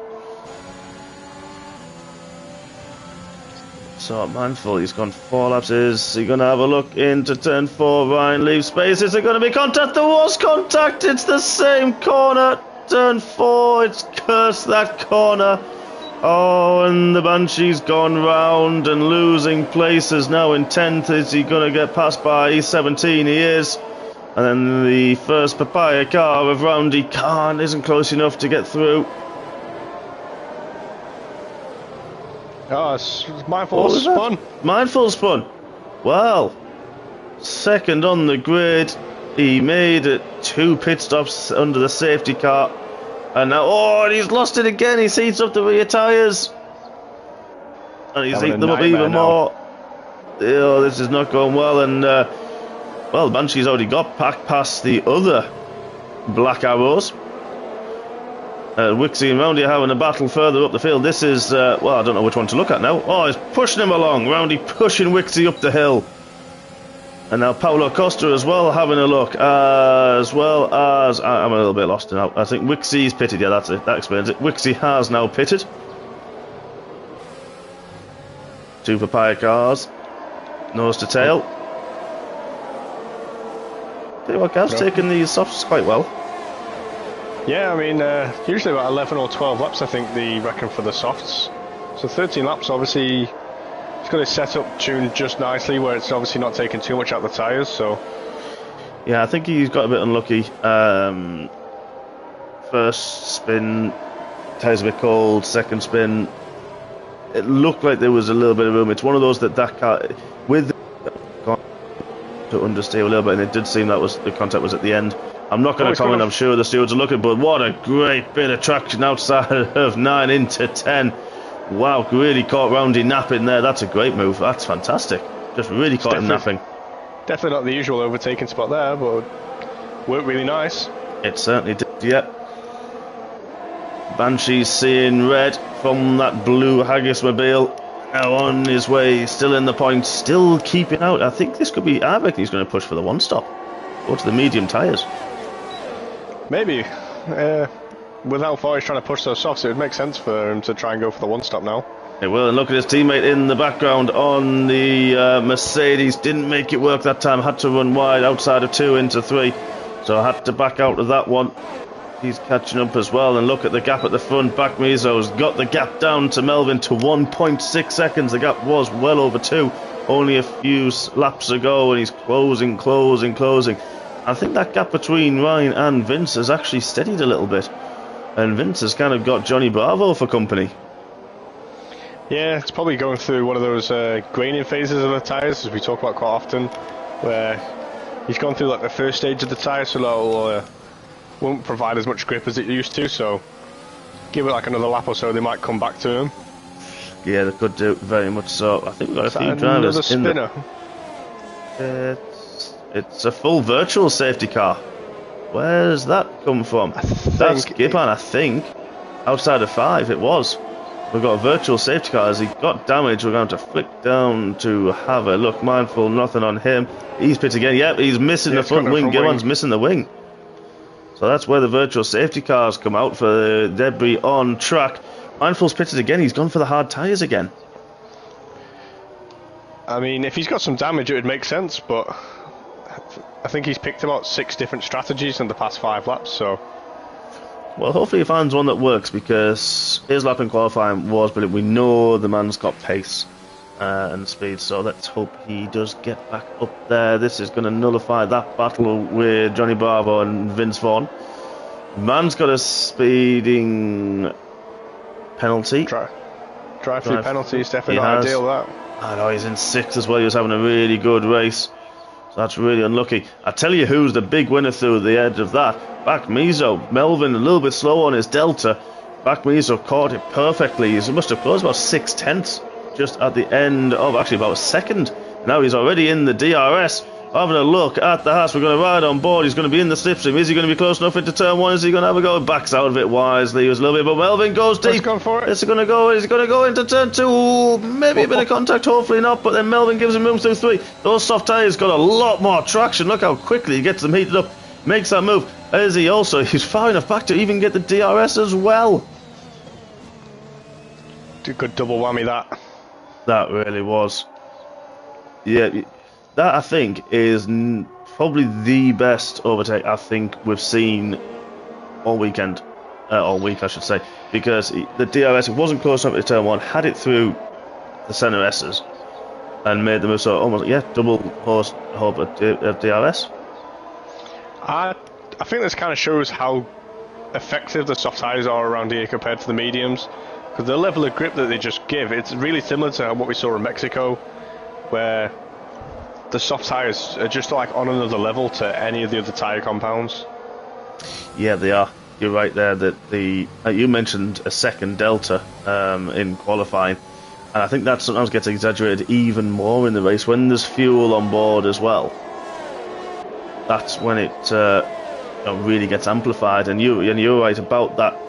So, Mindful, he's gone 4 laps. Is he going to have a look into turn 4? Ryan leaves space. Is there going to be contact? There was contact. It's the same corner. Turn 4. It's cursed, that corner. Oh, and the Banshee's gone round and losing places now in 10th. Is he going to get passed by E17? He is. And then the first papaya car of Roundy isn't close enough to get through. Oh, it's Mindful spun. Mindful spun. Well, second on the grid. He made it 2 pit stops under the safety car. And now, he's lost it again. He seats up the rear tyres. And he's eaten them up even more. Oh, this is not going well. And, well, Banshee's already got back past the other Black Arrows. Wixie and Roundy are having a battle further up the field. This is, well, I don't know which one to look at now. Oh, he's pushing him along. Roundy pushing Wixie up the hill. And now Paulo Costa as well having a look. As well as, I'm a little bit lost now. I think Wixie's pitted. Yeah, that's it. That explains it. Wixie has now pitted. 2 papaya cars. Nose to tail. Tell you what, Gav's taking these softs quite well. Yeah, I mean, usually about 11 or 12 laps, I think they reckon for the softs. So 13 laps, obviously, he's got his setup tuned just nicely, where it's obviously not taking too much out of the tyres, so... Yeah, I think he's got a bit unlucky. First spin, tyres a bit cold. Second spin, it looked like there was a little bit of room. It's one of those that car, with to understeer a little bit, and it did seem that was the contact was at the end. I'm not going to comment, I'm sure the stewards are looking, but what a great bit of traction outside of 9 into 10. Wow, really caught Roundy napping there. That's a great move. That's fantastic. Just really caught him napping. Definitely not the usual overtaking spot there, but worked really nice. It certainly did, yeah. Banshee's seeing red from that blue Haggismobile. Now on his way, still in the points, still keeping out. I think this could be, I reckon he's going to push for the 1-stop. Go to the medium tyres. Maybe. With how far he's trying to push those softs, it would make sense for him to try and go for the 1-stop now. It will, and look at his teammate in the background on the Mercedes. Didn't make it work that time, had to run wide outside of 2 into 3. So I had to back out of that one. He's catching up as well, and look at the gap at the front. Back Mizo's got the gap down to Melvin to 1.6 seconds. The gap was well over 2 only a few laps ago, and he's closing. I think that gap between Ryan and Vince has actually steadied a little bit, and Vince has kind of got Johnny Bravo for company. Yeah, it's probably going through one of those graining phases of the tyres, as we talk about quite often, where he's gone through like the first stage of the tyre, so that won't provide as much grip as it used to, so give it like another lap or so, they might come back to him. Yeah, they could do, very much so. I think we've got a few drivers in spinner? It's a full virtual safety car. Where's that come from? That's Gibbon, I think. Outside of 5, it was. We've got a virtual safety car. As he got damaged, we're going to flick down to have a look. Mindful, nothing on him. He's pitted again. Yep, he's missing the front wing. Gibbon's missing the wing. So that's where the virtual safety cars come out for the debris on track. Mindful's pitted again. He's gone for the hard tyres again. I mean, if he's got some damage, it would make sense, but I think he's picked about 6 different strategies in the past 5 laps, so... Well, hopefully he finds one that works, because his lap in qualifying was brilliant. We know the man's got pace and speed, so let's hope he does get back up there. This is going to nullify that battle with Johnny Bravo and Vince Vaughn. Man's got a speeding penalty. Drive-through penalty is definitely not ideal, that. I know, he's in 6th as well. He was having a really good race. So that's really unlucky. I tell you who's the big winner through the edge of that. Back Mizo. Melvin a little bit slow on his delta. Back Mizo caught it perfectly. He must have closed about 6/10 just at the end of, actually about a second. Now he's already in the DRS. having a look at the Haas. We're going to ride on board. He's going to be in the slipstream. Is he going to be close enough into turn 1? Is he going to have a go? Backs out of it wisely. He was a little bit, but Melvin goes deep. He's going for it. Is he going to go? Is he going to go into turn 2? Ooh, maybe a bit of contact, hopefully not. But then Melvin gives him room through 3. Those soft tyres got a lot more traction. Look how quickly he gets them heated up. Makes that move. As he also, he's far enough back to even get the DRS as well. Good double whammy that. That really was. Yeah, that I think is probably the best overtake I think we've seen all weekend. All week, I should say. Because the DRS, it wasn't close enough to turn 1, had it through the centre S's and made the move. So almost, yeah, double host hope of DRS. I think this kind of shows how effective the soft tyres are around here compared to the mediums. Because the level of grip that they just give, it's really similar to what we saw in Mexico, where the soft tyres are just like on another level to any of the other tyre compounds. Yeah, they are. You're right there that you mentioned a second delta in qualifying, and I think that sometimes gets exaggerated even more in the race when there's fuel on board as well. That's when it really gets amplified, and you're right about that.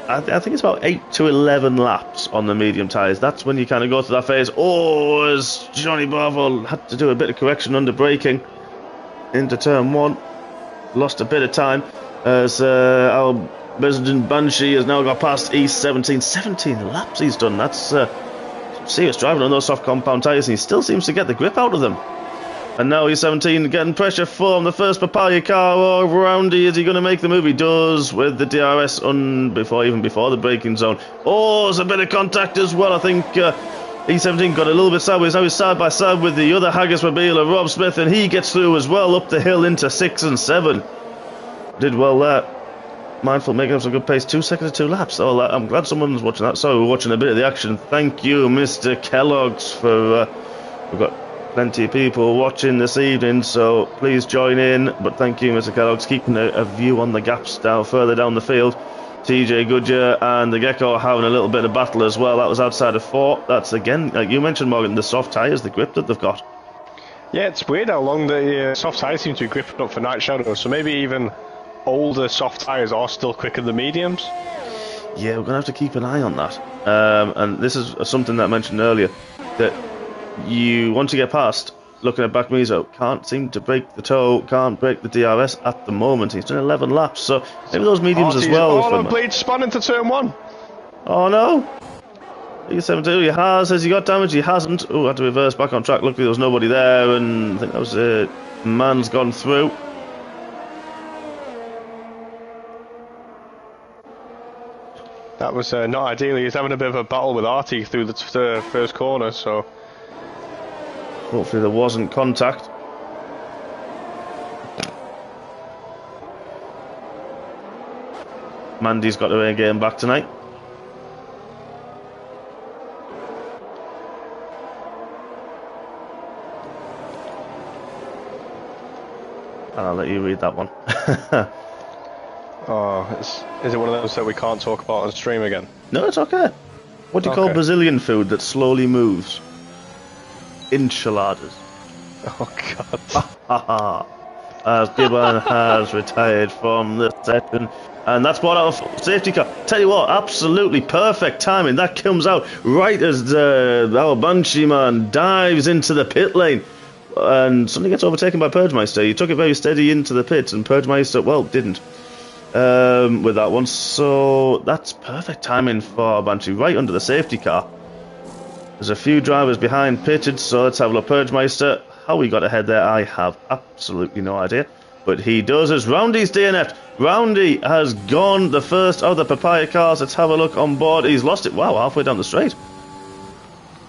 I think it's about 8 to 11 laps on the medium tyres. That's when you kind of go through that phase. Oh, as Johnny Bravo had to do a bit of correction under braking into turn 1. Lost a bit of time as our resident Banshee has now got past E17. 17 laps he's done. That's serious driving on those soft compound tyres, and he still seems to get the grip out of them. And now E17 getting pressure from the first Papaya car. Oh, Roundy, is he going to make the move? He does with the DRS even before the braking zone. Oh, there's a bit of contact as well. I think E17 got a little bit sideways. Now he's side by side with the other Haggis Mobile, Rob Smith, and he gets through as well up the hill into 6 and 7. Did well there. Mindful, making up some good pace. 2 seconds to 2 laps. Oh, I'm glad someone's watching that. Sorry, we're watching a bit of the action. Thank you, Mr. Kellogg's, for we've got plenty of people watching this evening, so please join in. But thank you, Mr. Kellogg's, keeping a view on the gaps further down the field. TJ Goodyear and the Gecko having a little bit of battle as well. That was outside of 4. That's again, like you mentioned, Morgan, the soft tyres, the grip that they've got. Yeah, it's weird how long the soft tyres seem to be gripping up for Night Shadow, so maybe even older soft tyres are still quicker than mediums. Yeah, we're going to have to keep an eye on that. And this is something that I mentioned earlier, that you want to get past, looking at back Mizo, can't seem to break the toe, can't break the DRS at the moment. He's done 11 laps, so maybe those mediums as well. Oh, the blade spun into turn 1. Oh no! E72, he has. Has he got damage? He hasn't. Oh, had to reverse back on track. Luckily there was nobody there, and I think that was it. Man's gone through. That was not ideal. He's having a bit of a battle with Artie through the first corner, so hopefully there wasn't contact. Mandy's got her game back tonight. I'll let you read that one. Oh, is it one of those that we can't talk about on stream again? No, it's okay. What do you call Brazilian food that slowly moves? Enchiladas. Oh God. As Gibbon has retired from the session, and that's brought out a safety car. Tell you what, absolutely perfect timing. That comes out right as our Banshee man dives into the pit lane, and suddenly gets overtaken by Purgemeister. He took it very steady into the pits, and Purgemeister, well, didn't with that one. So that's perfect timing for Banshee, right under the safety car. There's a few drivers behind pitted, so let's have a look. Purgemeister, how he got ahead there, I have absolutely no idea. But he does as Roundy's DNF'd. Roundy has gone the first of the Papaya cars. Let's have a look on board. He's lost it. Wow, halfway down the straight.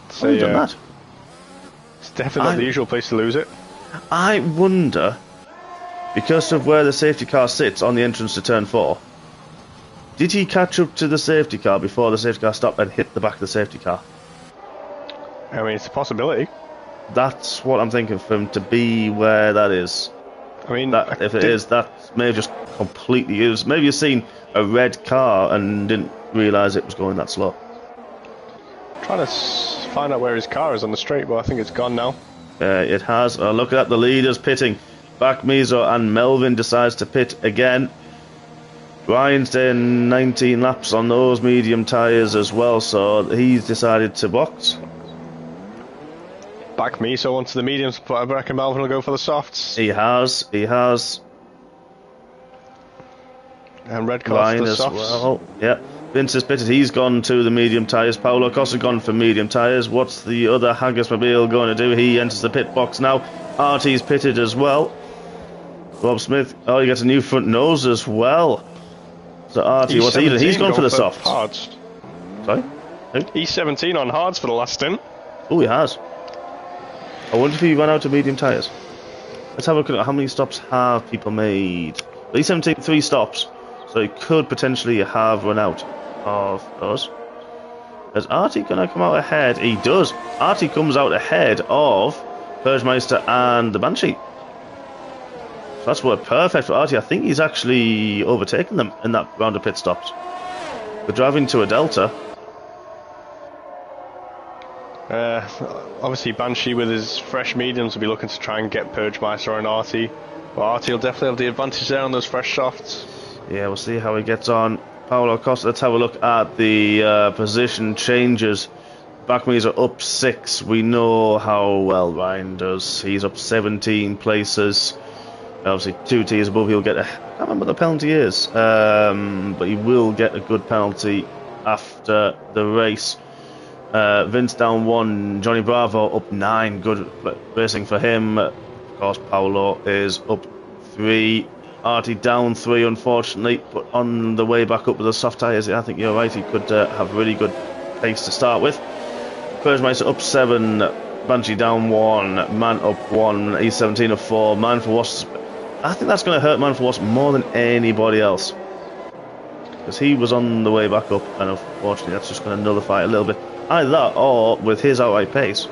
So, how have you done that? It's definitely not the usual place to lose it. I wonder, because of where the safety car sits on the entrance to turn 4, did he catch up to the safety car before the safety car stopped and hit the back of the safety car? I mean, it's a possibility. That's what I'm thinking for him to be where that is. I mean, that, if it is, that may have just completely used. Maybe you've seen a red car and didn't realise it was going that slow. Trying to find out where his car is on the straight, but I think it's gone now. It has. Look at the leaders pitting. Back Mizo and Melvin decides to pit again. Ryan's doing 19 laps on those medium tyres as well, so he's decided to box. Back Mizo onto the mediums, but I reckon Melvin will go for the softs. He has. And Red Car Ryan for the as softs. well. Yeah. Vince has pitted. He's gone to the medium tyres. Paolo Costa gone for medium tyres. What's the other Haggismobile going to do? He enters the pit box now. Artie's pitted as well. Rob Smith. Oh, he gets a new front nose as well. So Artie, what's he doing? He's gone for the softs. Hards. Sorry? Who? E17 on hards for the last stint. Oh, he has. I wonder if he ran out of medium tyres. Let's have a look at how many stops have people made. E17, 3 stops. So he could potentially have run out of those. Is Artie going to come out ahead? He does. Artie comes out ahead of Bergmeister and the Banshee. So that's what perfect for Artie. I think he's actually overtaken them in that round of pit stops. We're driving to a delta. Obviously Banshee with his fresh mediums will be looking to try and get Bergmeister and Artie. But Artie will definitely have the advantage there on those fresh softs. Yeah, we'll see how he gets on. Paolo Costa, let's have a look at the position changes. Backmees are up 6. We know how well Ryan does. He's up 17 places. Obviously, 2 tiers above. He'll get a... I can't remember what the penalty is. But he will get a good penalty after the race. Vince down 1. Johnny Bravo up 9. Good racing for him. Of course, Paolo is up 3. Artie down 3, unfortunately, but on the way back up with the soft tyres, I think you're right, he could have really good pace to start with. Bergmeister up 7, Banshee down 1, Man up 1, E17 up 4, Man for Wasp. I think that's going to hurt Man for Wasp more than anybody else, because he was on the way back up, and unfortunately that's just going to nullify it a little bit. Either that, or with his outright pace,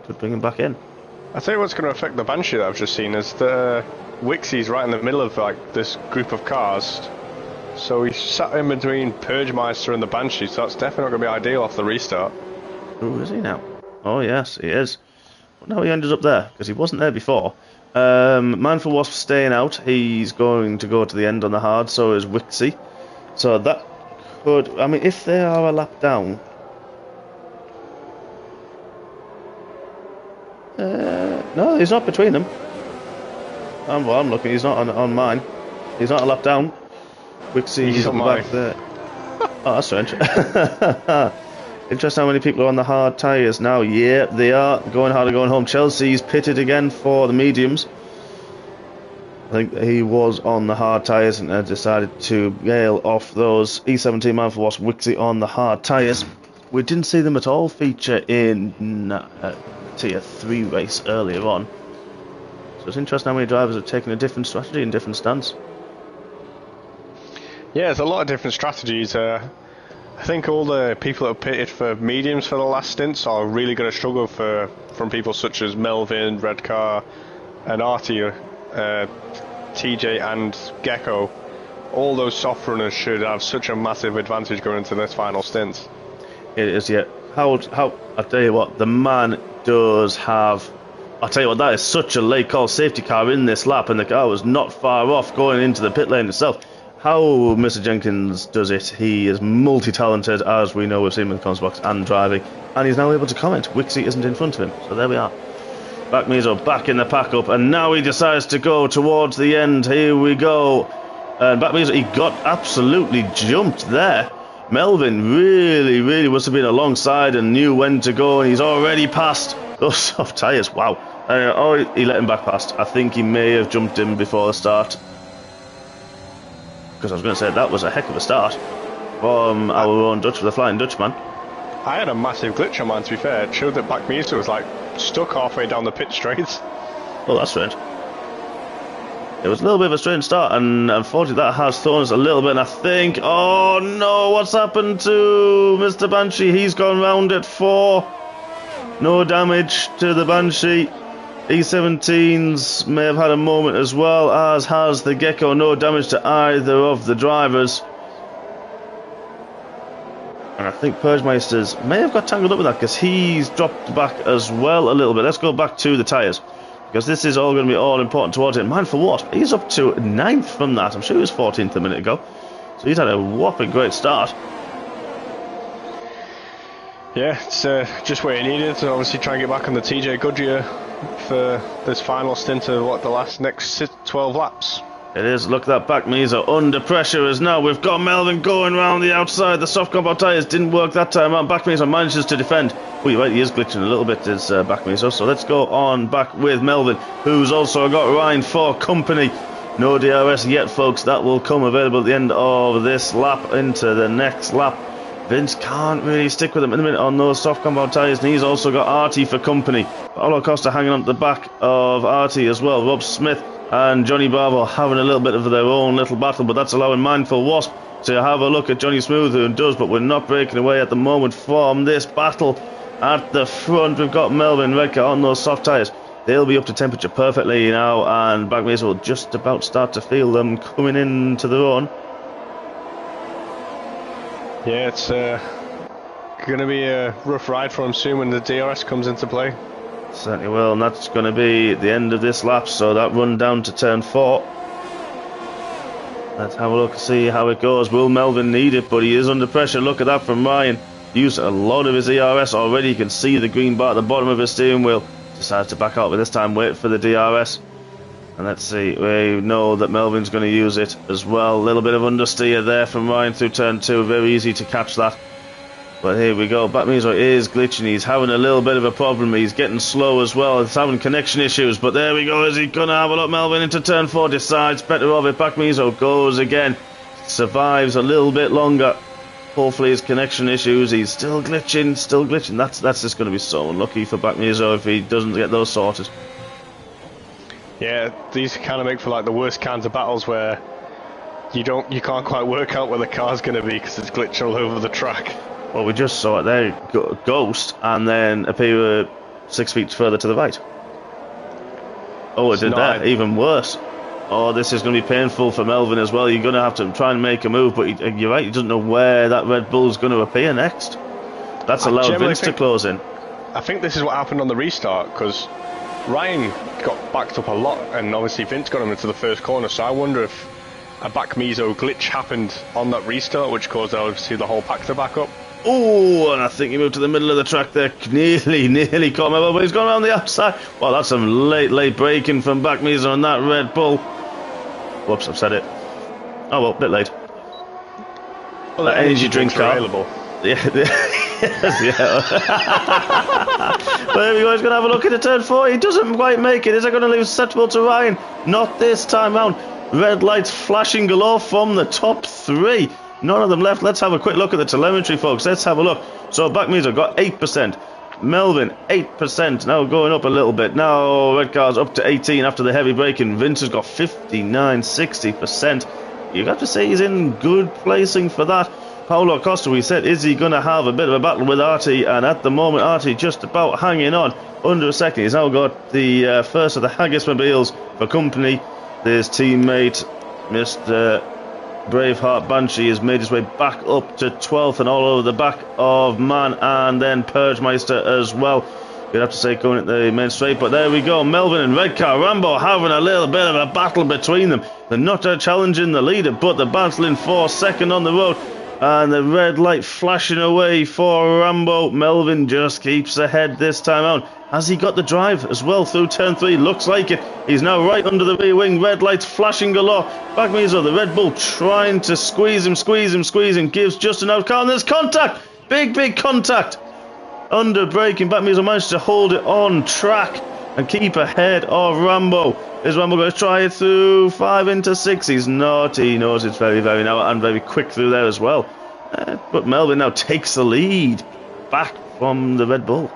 could bring him back in. I tell you what's going to affect the Banshee that I've just seen is the Wixie's right in the middle of like this group of cars, so he's sat in between Purgemeister and the Banshee, so that's definitely not going to be ideal off the restart. Who is he now? Oh yes, he is. But now he ended up there, because he wasn't there before. Man for Wasp staying out. He's going to go to the end on the hard, so is Wixie. So that could... I mean, if they are a lap down... no, he's not between them. I'm looking, he's not on mine. He's not a lap down. Wixie's up the back there. Oh, that's strange. Interesting how many people are on the hard tyres now. Yeah, they are going hard and going home. Chelsea's pitted again for the mediums. I think he was on the hard tyres and decided to bail off those. E17 Man for Wasp, Wixie on the hard tyres. We didn't see them at all feature in Tier 3 race earlier on. So it's interesting how many drivers have taken a different strategy and different stance. Yeah, there's a lot of different strategies. I think all the people that have pitted for mediums for the last stints are really going to struggle from people such as Melvin, Redcar, and Artie, TJ and Gecko. All those soft runners should have such a massive advantage going into this final stint. It is, yeah. How I tell you what, the man does have... I'll tell you what, that is such a late call safety car in this lap, and the car was not far off going into the pit lane itself. How Mr. Jenkins does it, he is multi-talented, as we know with him in the comms box and driving, and he's now able to comment. Wixie isn't in front of him, so there we are. Back Mizo back in the pack up, and now he decides to go towards the end. Here we go. And Back Mizo, he got absolutely jumped there. Melvin really must have been alongside and knew when to go, and he's already passed those soft tyres. Wow. Oh, he let him back past. I think he may have jumped him before the start, because I was going to say that was a heck of a start from our own Dutch, the Flying Dutchman. I had a massive glitch on mine, to be fair. It showed that Back Mizo was like stuck halfway down the pit straight. Oh, that's strange. It was a little bit of a strange start, and unfortunately that has thrown us a little bit, and I think... Oh no, what's happened to Mr. Banshee? He's gone round at 4. No damage to the Banshee. E17s may have had a moment as well, as has the Gecko. No damage to either of the drivers. And I think Purgemeister's may have got tangled up with that because he's dropped back as well a little bit. Let's go back to the tyres, because this is all going to be all important towards it. Mindful what? He's up to 9th from that. I'm sure he was 14th a minute ago. So he's had a whopping great start. Yeah, it's just where he needed to obviously try and get back on the TJ Goodyear for this final stint of the next 12 laps. It is. Look, that back Miso under pressure as now we've got Melvin going round the outside. The soft compound tyres didn't work that time out. Back Miso manages to defend. Oh, you're right, he is glitching a little bit, is back Miso. So let's go on back with Melvin, who's also got Ryan for company. No DRS yet, folks. That will come available at the end of this lap into the next lap. Vince can't really stick with him in a minute on those soft compound tyres, and he's also got Artie for company. Paulo Costa hanging on to the back of Artie as well. Rob Smith and Johnny Bravo having a little bit of their own little battle, but that's allowing Mindful Wasp to have a look at Johnny Smooth, who does, but we're not breaking away at the moment from this battle. At the front, we've got Melvin Redcar on those soft tyres. They'll be up to temperature perfectly now, and Backmaze will just about start to feel them coming into the run. Yeah, it's going to be a rough ride for him soon when the DRS comes into play. Certainly will, and that's going to be the end of this lap, so that run down to turn 4. Let's have a look and see how it goes. Will Melvin need it? But he is under pressure. Look at that from Ryan. Used a lot of his ERS already. You can see the green bar at the bottom of his steering wheel. Decides to back out, but this time wait for the DRS. And let's see, we know that Melvin's going to use it as well. A little bit of understeer there from Ryan through turn 2. Very easy to catch that. But here we go. Batmiso is glitching. He's having a little bit of a problem. He's getting slow as well. He's having connection issues. But there we go. Is he going to have a look? Melvin into turn 4. Decides better of it. Batmiso goes again. Survives a little bit longer. Hopefully his connection issues. He's still glitching. Still glitching. That's just going to be so unlucky for Batmiso if he doesn't get those sorted. Yeah, these kind of make for like the worst kinds of battles where you can't quite work out where the car's going to be because it's glitching all over the track. Well, we just saw it there, Ghost, and then appear 6 feet further to the right. Oh, it did that, even worse. Oh, this is going to be painful for Melvin as well. You're going to have to try and make a move, but you're right, he doesn't know where that Red Bull's going to appear next. That's allowed Vince to close in. I think this is what happened on the restart, because Ryan got backed up a lot, and obviously Vince got him into the first corner, so I wonder if a back Miso glitch happened on that restart, which caused obviously the whole pack to back up. Oh, and I think he moved to the middle of the track there. Nearly caught him, but he's gone around the outside. Well, that's some late braking from back Miso on that Red Bull. Whoops, I've said it. Oh, well, a bit late. Well, the energy drink car. Available. Yeah, yes, yeah. But there we go, he's going to have a look into turn 4. He doesn't quite make it. Is it going to leave susceptible to Ryan? Not this time round. Red lights flashing galore from the top 3. None of them left. Let's have a quick look at the telemetry, folks. Let's have a look. So Backmeter got 8%. Melvin 8%. Now going up a little bit. Now Red Car's up to 18 after the heavy braking. Vince has got 59, 60%. You have to say he's in good placing for that. Paulo Costa, we said, is he going to have a bit of a battle with Artie? And at the moment, Artie just about hanging on. Under a second, he's now got the first of the Haggis mobiles for company. His teammate, Mr. Braveheart Banshee, has made his way back up to 12th and all over the back of Man and then Purgemeister as well. You'd have to say going at the main straight, but there we go. Melvin and Redcar Rambo having a little bit of a battle between them. They're not challenging the leader, but they're battling for second on the road. And the red light flashing away for Rambo. Melvin just keeps ahead this time out. Has he got the drive as well through turn 3? Looks like it. He's now right under the rear wing. Red lights flashing galore. Back Miso, the Red Bull trying to squeeze him. Gives just an out car. And there's contact. Big contact. Under braking. Back Miso managed to hold it on track and keep ahead of Rambo. Is Rambo going to try it through 5 into 6? He's not. He knows it's very narrow and very quick through there as well. But Melvin now takes the lead back from the Red Bull.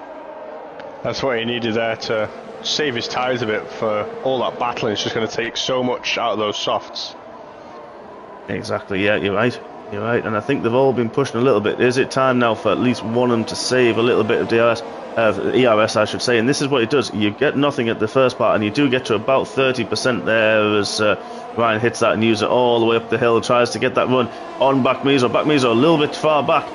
That's what he needed there to save his tyres a bit for all that battling. It's just going to take so much out of those softs. Exactly, yeah, you're right. And I think they've all been pushing a little bit. Is it time now for at least one of them to save a little bit of ERS, I should say? And this is what it does. You get nothing at the first part, and you do get to about 30% there as Ryan hits that and uses it all the way up the hill, tries to get that run on Back Miso. Back Miso a little bit far back.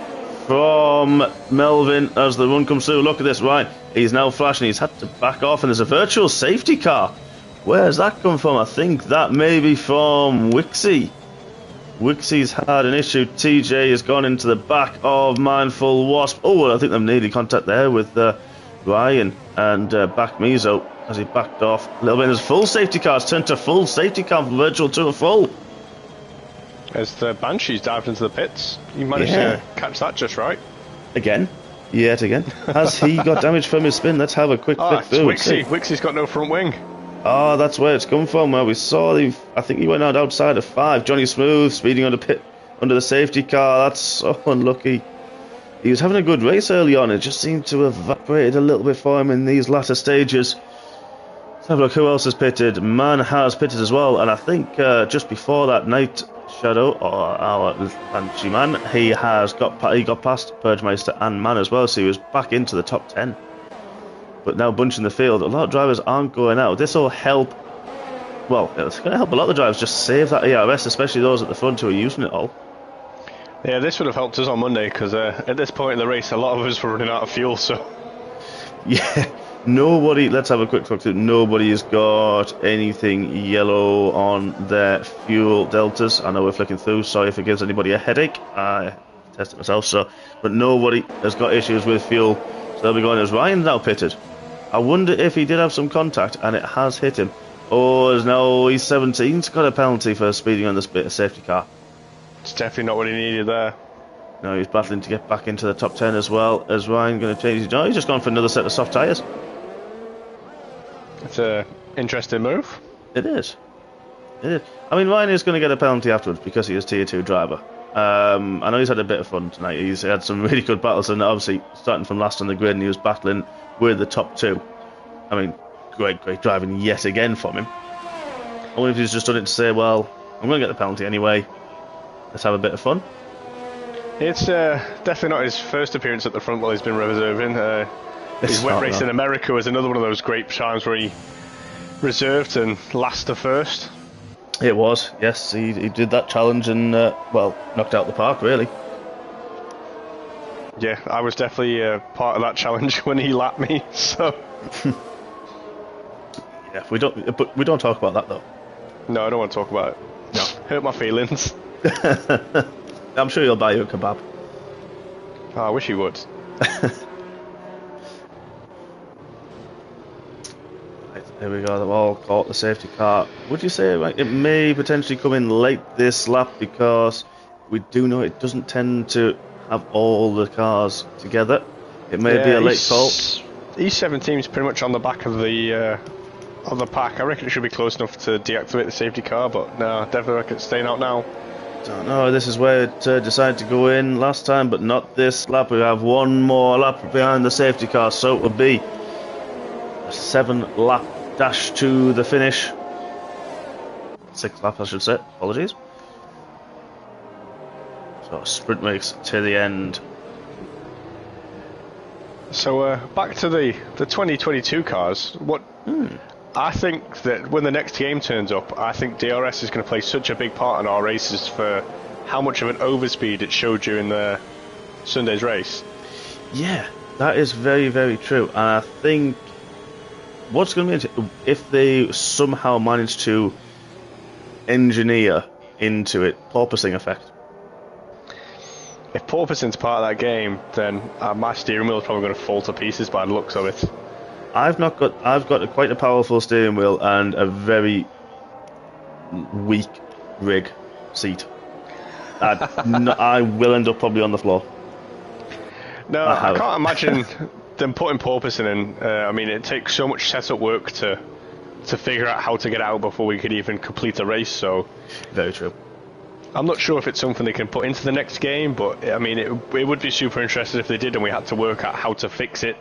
from Melvin as the run comes through. Look at this, right? He's now flashing. He's had to back off, and there's a virtual safety car. Where's that come from? I think that may be from Wixie. Wixie's had an issue. TJ has gone into the back of Mindful Wasp. Oh, I think they've nearly contact there with Ryan and back Mizo as he backed off a little bit. His full safety car has turned to full safety car from virtual to a full. As the Banshees dived into the pits, you managed to catch that just right. Again. Yet again. Has he got damage from his spin? Let's have a quick flick through. Wixie. Wixie's got no front wing. Oh, that's where it's come from. Where we saw I think he went out outside of 5. Johnny Smooth speeding under the safety car. That's so unlucky. He was having a good race early on. It just seemed to have evaporated a little bit for him in these latter stages. Let's have a look who else has pitted. Man has pitted as well, and I think just before that, Night Shadow, or our Banshee Man, he got past Purgemeister and Man as well, so he was back into the top 10. But now bunching the field, a lot of drivers aren't going out. This will help. Well, it's going to help a lot of the drivers just save that ERS, especially those at the front who are using it all. Yeah, this would have helped us on Monday because at this point in the race, a lot of us were running out of fuel. So yeah, nobody. Let's have a quick look through. Nobody has got anything yellow on their fuel deltas. I know we're flicking through. Sorry if it gives anybody a headache. I tested myself, but nobody has got issues with fuel. So they'll be going as Ryan's now pitted. I wonder if he did have some contact and it has hit him. Oh, no, he's 17's got a penalty for speeding on this bit of safety car. It's definitely not what he needed there. No, he's battling to get back into the top 10 as well. Is Ryan going to change his... No, he's just gone for another set of soft tyres. It's an interesting move. It is. It is. I mean, Ryan is going to get a penalty afterwards because he is Tier 2 driver. I know he's had a bit of fun tonight. He's had some really good battles, and obviously starting from last on the grid, and he was battling with the top 2. I mean, great driving yet again from him. I wonder if he's just done it to say, well, I'm going to get the penalty anyway. Let's have a bit of fun. It's definitely not his first appearance at the front while he's been reserving. His wet race in America was another one of those great times where he reserved and last to first. It was, yes. He did that challenge and, well, knocked out the park, really. Yeah, I was definitely part of that challenge when he lapped me, so... Yeah, we don't talk about that, though. No, I don't want to talk about it. No. Hurt my feelings. I'm sure he'll buy you a kebab. Oh, I wish he would. Right, there we go. They've all caught the safety car. Would you say it may potentially come in late this lap because we do know it doesn't tend to have all the cars together? It may be a late call. E17 is pretty much on the back of the pack. I reckon it should be close enough to deactivate the safety car, but no, definitely reckon it's staying out now. Don't know, this is where it decided to go in last time, but not this lap. We have one more lap behind the safety car, so it will be a 7-lap dash to the finish. 6 lap, I should say. Apologies. So a sprint race to the end. So back to the 2022 cars. I think that when the next game turns up, I think DRS is going to play such a big part in our races for how much of an overspeed it showed during the Sunday's race. Yeah, that is very, very true. And I think what's going to be if they somehow manage to engineer into it porpoising effect. If porpoising's part of that game, then my steering wheel is probably going to fall to pieces by the looks of it. I've got quite a powerful steering wheel and a very weak rig seat. I will end up probably on the floor. No, I can't imagine them putting porpoising in. I mean, it takes so much setup work to figure out how to get out before we could even complete a race. So very true. I'm not sure if it's something they can put into the next game, but I mean, it would be super interesting if they did, and we had to work out how to fix it.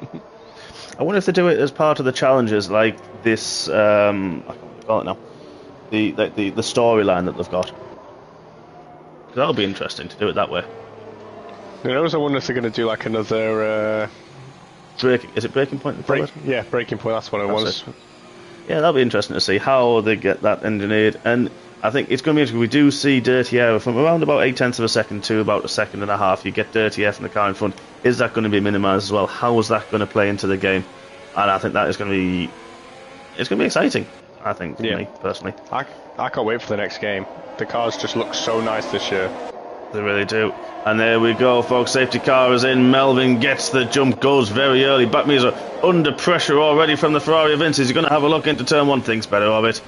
I wonder if they do it as part of the challenges, like this. I can't call it now. The storyline that they've got. That'll be interesting to do it that way. Who knows? I wonder if they're going to do like another. Is it Breaking Point? Yeah, Breaking Point. That's what it was. Yeah, that'll be interesting to see how they get that engineered. And I think it's going to be interesting. We do see dirty air from around about 8/10 of a second to about a second and a half. You get dirty air from the car in front. Is that going to be minimised as well? How is that going to play into the game? And I think that is going to be, it's going to be exciting. I think for me personally. I can't wait for the next game. The cars just look so nice this year. They really do. And there we go, folks. Safety car is in. Melvin gets the jump, goes very early. Backmees are under pressure already from the Ferrari of Vince. He's going to have a look into turn one. Thinks better of it.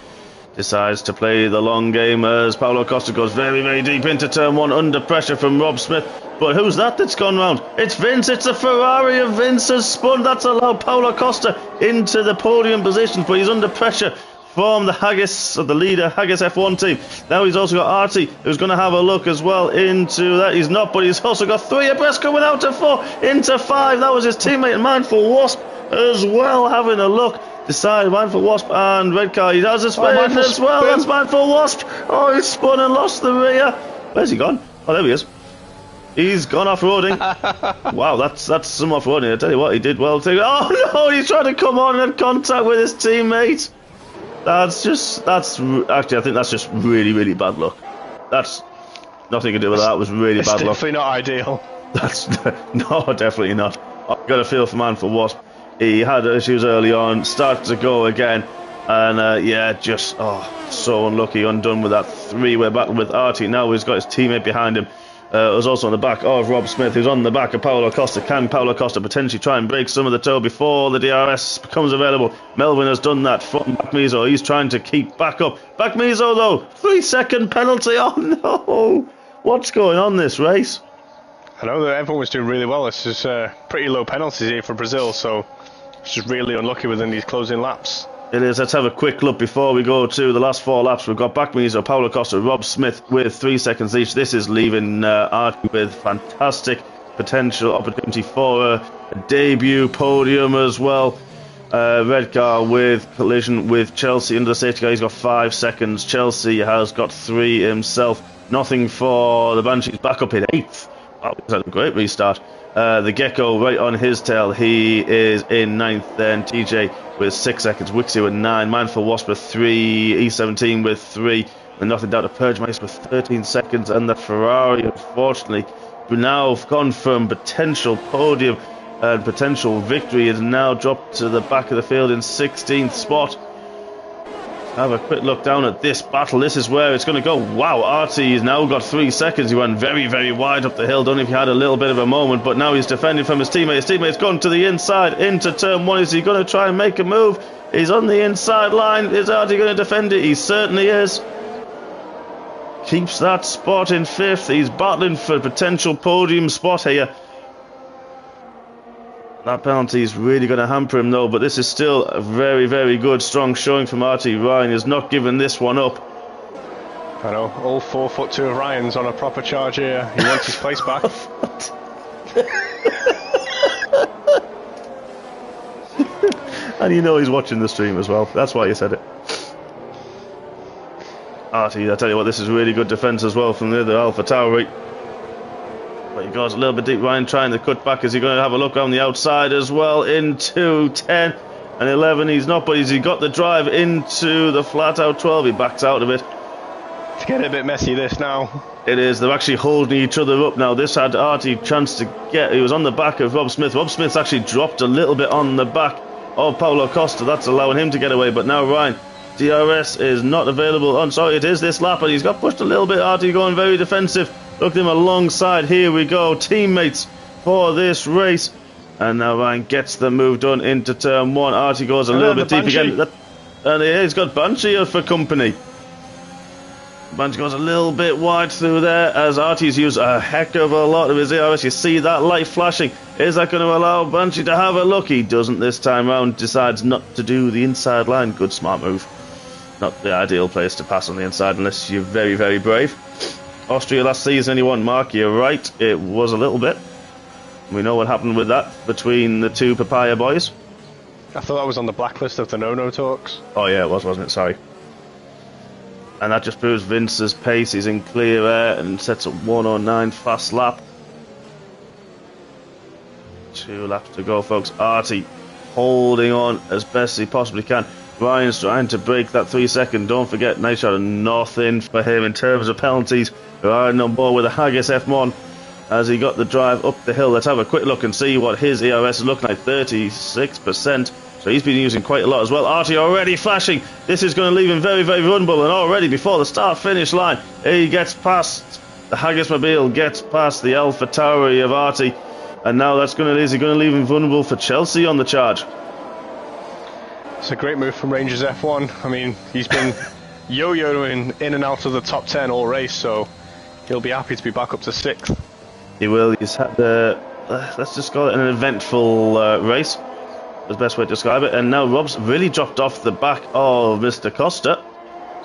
Decides to play the long game as Paulo Costa goes very, very deep into turn one, under pressure from Rob Smith. But who's that's gone round? It's Vince. It's the Ferrari of Vince has spun. That's allowed Paulo Costa into the podium positions, but he's under pressure from the Haggis, or the leader, Haggis F1 team. Now he's also got Artie, who's going to have a look as well into that. He's not, but he's also got 3 abreast coming out to 4, into 5. That was his teammate, Mindful Wasp, as well, having a look. Decide Mindful Wasp and Red Car. He does a spin as well. Spin. That's Mindful Wasp. Oh, he's spun and lost the rear. Where's he gone? Oh, there he is. He's gone off-roading. Wow, that's some off-roading. I tell you what, he did well too. Oh no, he's trying to come on and have contact with his teammate. Actually, I think that's just really, really bad luck. That's nothing to do with that. It was really bad luck. Definitely not ideal. That's no, definitely not. I've got a feel for Mindful Wasp. He had issues early on, started to go again, and just so unlucky, undone with that 3-way battle with Artie. Now he's got his teammate behind him. Was also on the back of Rob Smith, who's on the back of Paulo Costa. Can Paulo Costa potentially try and break some of the toe before the DRS becomes available? Melvin has done that from Backmezo. He's trying to keep back up. Backmezo, though, 3-second penalty. Oh no! What's going on this race? I know that everyone was doing really well. This is pretty low penalties here for Brazil, so it's just really unlucky within these closing laps. It is. Let's have a quick look before we go to the last 4 laps. We've got Backmezo, Paulo Costa, Rob Smith with 3 seconds each. This is leaving Artie with fantastic potential opportunity for a debut podium as well. Red Car with collision with Chelsea into the safety car. He's got 5 seconds. Chelsea has got 3 himself. Nothing for the Banshees. Back up in 8th. Wow, that's a great restart. The Gecko right on his tail. He is in 9th. Then TJ with 6 seconds. Wixie with 9. Mindful Wasp with 3. E17 with 3. And nothing down to Purgemeister with 13 seconds. And the Ferrari, unfortunately, who now have gone from potential podium and potential victory, is now dropped to the back of the field in 16th spot. Have a quick look down at this battle. This is where it's going to go. Wow, Artie has now got 3 seconds. He went very, very wide up the hill. Don't know if he had a little bit of a moment, but now he's defending from his teammate. His teammate's gone to the inside into turn 1. Is he going to try and make a move? He's on the inside line. Is Artie going to defend it? He certainly is. Keeps that spot in 5th. He's battling for a potential podium spot here. That penalty is really going to hamper him though, but this is still a very, very good, strong showing from Artie. Ryan is not giving this one up. I know, all 4'2" of Ryan's on a proper charge here. He wants his place back. And you know he's watching the stream as well. That's why you said it. Artie, I tell you what, this is really good defence as well from the other Alpha Tauri. But he goes a little bit deep. Ryan trying to cut back. Is he going to have a look on the outside as well into 10 and 11? He's not, but he got the drive into the flat out 12. He backs out of it. It's getting a bit messy this now. It is. They're actually holding each other up now. This had Artie chance to get. He was on the back of Rob Smith. Rob Smith's actually dropped a little bit on the back of Paulo Costa. That's allowing him to get away. But now Ryan, DRS is not available. I'm sorry, it is this lap, and he's got pushed a little bit. Artie going very defensive. Look at him alongside. Here we go. Teammates for this race. And now Ryan gets the move done into turn 1. Artie goes a little bit deep again. And he's got Banshee for company. Banshee goes a little bit wide through there as Artie's used a heck of a lot of his ARS. You see that light flashing. Is that going to allow Banshee to have a look? He doesn't this time round. Decides not to do the inside line. Good smart move. Not the ideal place to pass on the inside unless you're very, very brave. Austria last season, anyone? Mark, you're right. It was a little bit. We know what happened with that between the 2 Papaya boys. I thought that was on the blacklist of the no-no talks. Oh yeah, it was, wasn't it? Sorry. And that just proves Vince's pace. He's in clear air and sets a 109 fast lap. 2 laps to go, folks. Artie holding on as best he possibly can. Ryan's trying to break that 3 second. Don't forget, nice shot, and nothing for him in terms of penalties. Ryan on board with a Haggis F1 as he got the drive up the hill. Let's have a quick look and see what his ERS is looking like. 36%. So he's been using quite a lot as well. Artie already flashing. This is going to leave him very, very vulnerable. And already before the start-finish line, he gets past the Haggis Mobile, gets past the Alpha Tauri of Artie. And now is he going to leave him vulnerable for Chelsea on the charge? It's a great move from Rangers F1. I mean, he's been yo-yoing in and out of the top 10 all race, so he'll be happy to be back up to 6th. He will. He's had let's just call it an eventful race. That's the best way to describe it. And now Rob's really dropped off the back of Mr. Costa.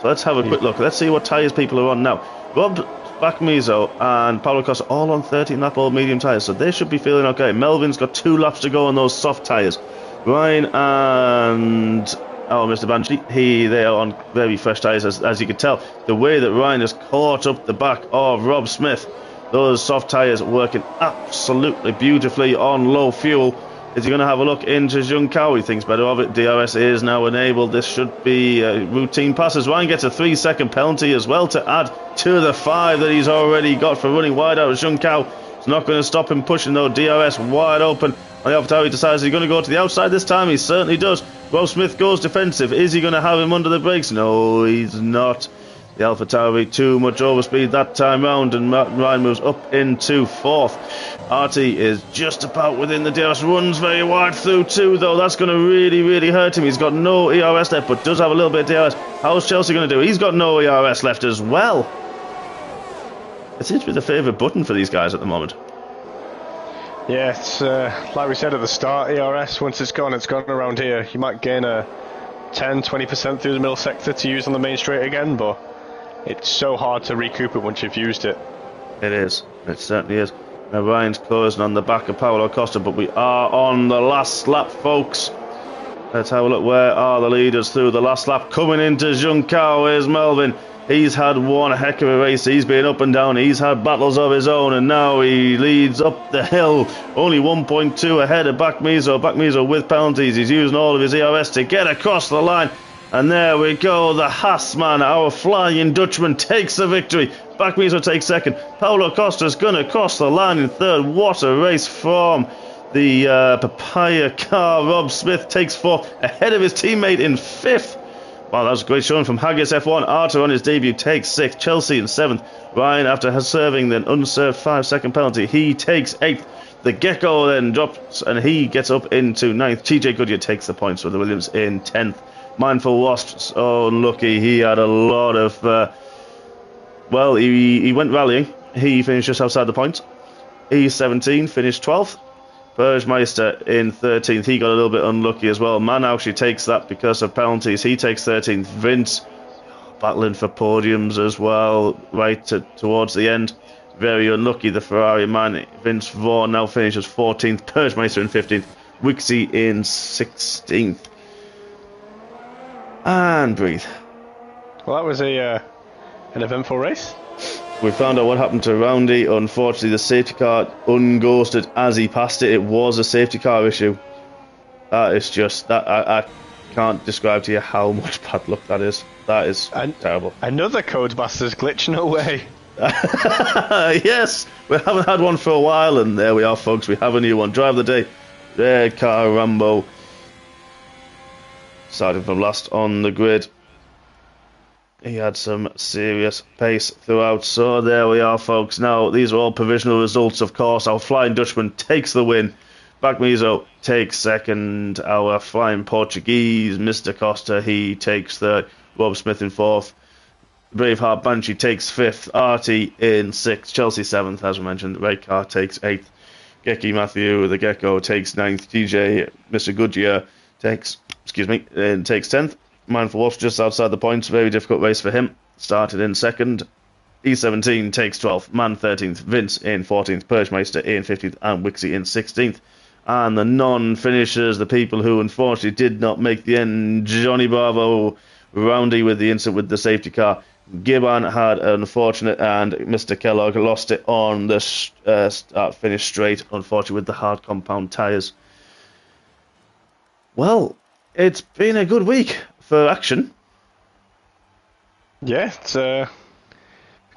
So let's have a quick look. Let's see what tyres people are on now. Rob, Backmizo and Paulo Costa all on 13 lap old medium tyres, so they should be feeling okay. Melvin's got 2 laps to go on those soft tyres. Ryan and Mr. Banshee, they are on very fresh tyres, as you can tell. The way that Ryan has caught up the back of Rob Smith, those soft tyres working absolutely beautifully on low fuel. Is he going to have a look into Junkao? He thinks better of it. DRS is now enabled. This should be routine passes. Ryan gets a 3 second penalty as well to add to the 5 that he's already got for running wide out of Junkao. It's not going to stop him pushing though. DRS wide open. On the Alpha he decides he's going to go to the outside this time. He certainly does. Rob Smith goes defensive. Is he going to have him under the brakes? No, he's not. The Alpha Tauri too much overspeed that time round, and Ryan moves up into 4th. Artie is just about within the DRS, runs very wide through 2 though. That's going to really, really hurt him. He's got no ERS left, but does have a little bit of DRS. How's Chelsea going to do? He's got no ERS left as well. It seems to be the favourite button for these guys at the moment. Yeah, it's like we said at the start, ERS, once it's gone around here. You might gain a 10-20% through the middle sector to use on the main straight again, but it's so hard to recoup it once you've used it. It is. It certainly is. Now Ryan's closing on the back of Paulo Costa, but we are on the last lap, folks. Let's have a look. Where are the leaders through the last lap? Coming into Junkao is Melvin. He's had one heck of a race. He's been up and down. He's had battles of his own, and now he leads up the hill. Only 1.2 ahead of Backmizo. Backmizo with penalties. He's using all of his ERS to get across the line. And there we go. The Haasman, our flying Dutchman, takes the victory. Backmizo takes 2nd. Paulo Costa's going to cross the line in 3rd. What a race from the Papaya car. Rob Smith takes 4th, ahead of his teammate in 5th. Wow, that was a great showing from Haggis F1. Arthur on his debut takes 6th. Chelsea in 7th. Ryan, after serving the unserved 5 second penalty, he takes 8th. The Gecko then drops and he gets up into 9th. TJ Goodyear takes the points for the Williams in 10th. Mindful Wasps, oh unlucky. He had a lot of... he went rallying. He finished just outside the points. E17 finished 12th. Bergmeister in 13th. He got a little bit unlucky as well. Manaushi takes that because of penalties. He takes 13th. Vince battling for podiums as well right towards the end. Very unlucky, the Ferrari man. Vince Vaughn now finishes 14th. Bergmeister in 15th. Wixie in 16th. And breathe. Well, that was an eventful race. We found out what happened to Roundy. Unfortunately, the safety car unghosted as he passed it. It was a safety car issue. That is just... I can't describe to you how much bad luck that is. That is terrible. Another Codemasters glitch, no way. Yes, we haven't had one for a while, and there we are, folks. We have a new one. Drive of the day. Red car Rambo. Starting from last on the grid. He had some serious pace throughout. So there we are, folks. Now, these are all provisional results, of course. Our Flying Dutchman takes the win. Backmizo takes 2nd. Our Flying Portuguese, Mr. Costa, he takes 3rd. Rob Smith in 4th. Braveheart Banshee takes 5th. Artie in 6th. Chelsea 7th, as we mentioned. The Red Car takes 8th. Geki Matthew, the Gecko, takes 9th. DJ, Mr. Goodyear, takes 10th. Mindful Wolf just outside the points. Very difficult race for him. Started in 2nd. E17 takes 12th. Man 13th. Vince in 14th. Perchmeister in 15th. And Wixie in 16th. And the non-finishers, the people who unfortunately did not make the end. Johnny Bravo, Roundy with the incident with the safety car. Gibbon had an unfortunate, and Mr. Kellogg lost it on the start-finish straight, unfortunately with the hard compound tyres. Well, it's been a good week for action. Yeah, it's a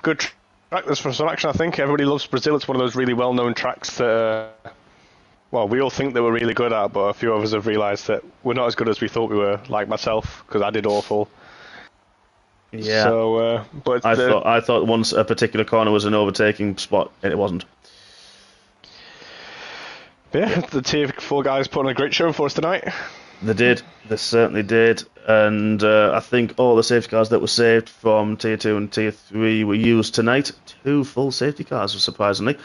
good track. There's some action, I think. Everybody loves Brazil. It's one of those really well-known tracks that, well, we all think that we're really good at, but a few of us have realised that we're not as good as we thought we were, like myself, because I did awful. Yeah. So, but I thought once a particular corner was an overtaking spot, and it wasn't. Yeah, the Tier 4 guys put on a great show for us tonight. They did. They certainly did. And I think all the safety cars that were saved from Tier 2 and Tier 3 were used tonight. 2 full safety cars, surprisingly.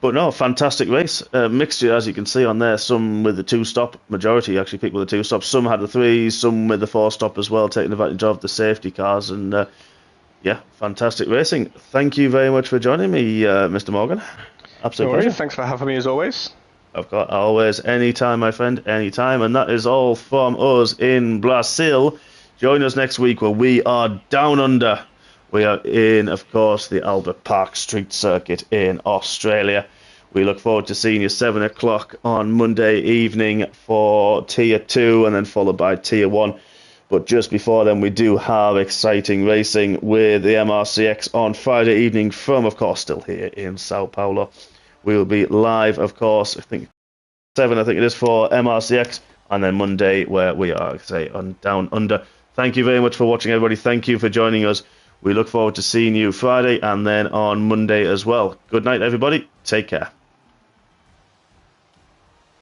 But no, fantastic race. Mixture, as you can see on there, some with the 2-stop. Majority actually picked with the 2-stop. Some had the 3s, some with the 4-stop as well, taking advantage of the safety cars. And yeah, fantastic racing. Thank you very much for joining me, Mr. Morgan. Absolute pleasure. Thanks for having me as always. Of course, always, anytime, my friend, anytime. And that is all from us in Brazil. Join us next week where we are down under. We are in, of course, the Albert Park Street Circuit in Australia. We look forward to seeing you 7 o'clock on Monday evening for Tier 2 and then followed by Tier 1. But just before then, we do have exciting racing with the MRCX on Friday evening from, of course, still here in Sao Paulo. We will be live, of course, I think 7, it is, for MRCX, and then Monday where we are, say, on Down Under. Thank you very much for watching, everybody. Thank you for joining us. We look forward to seeing you Friday and then on Monday as well. Good night, everybody. Take care.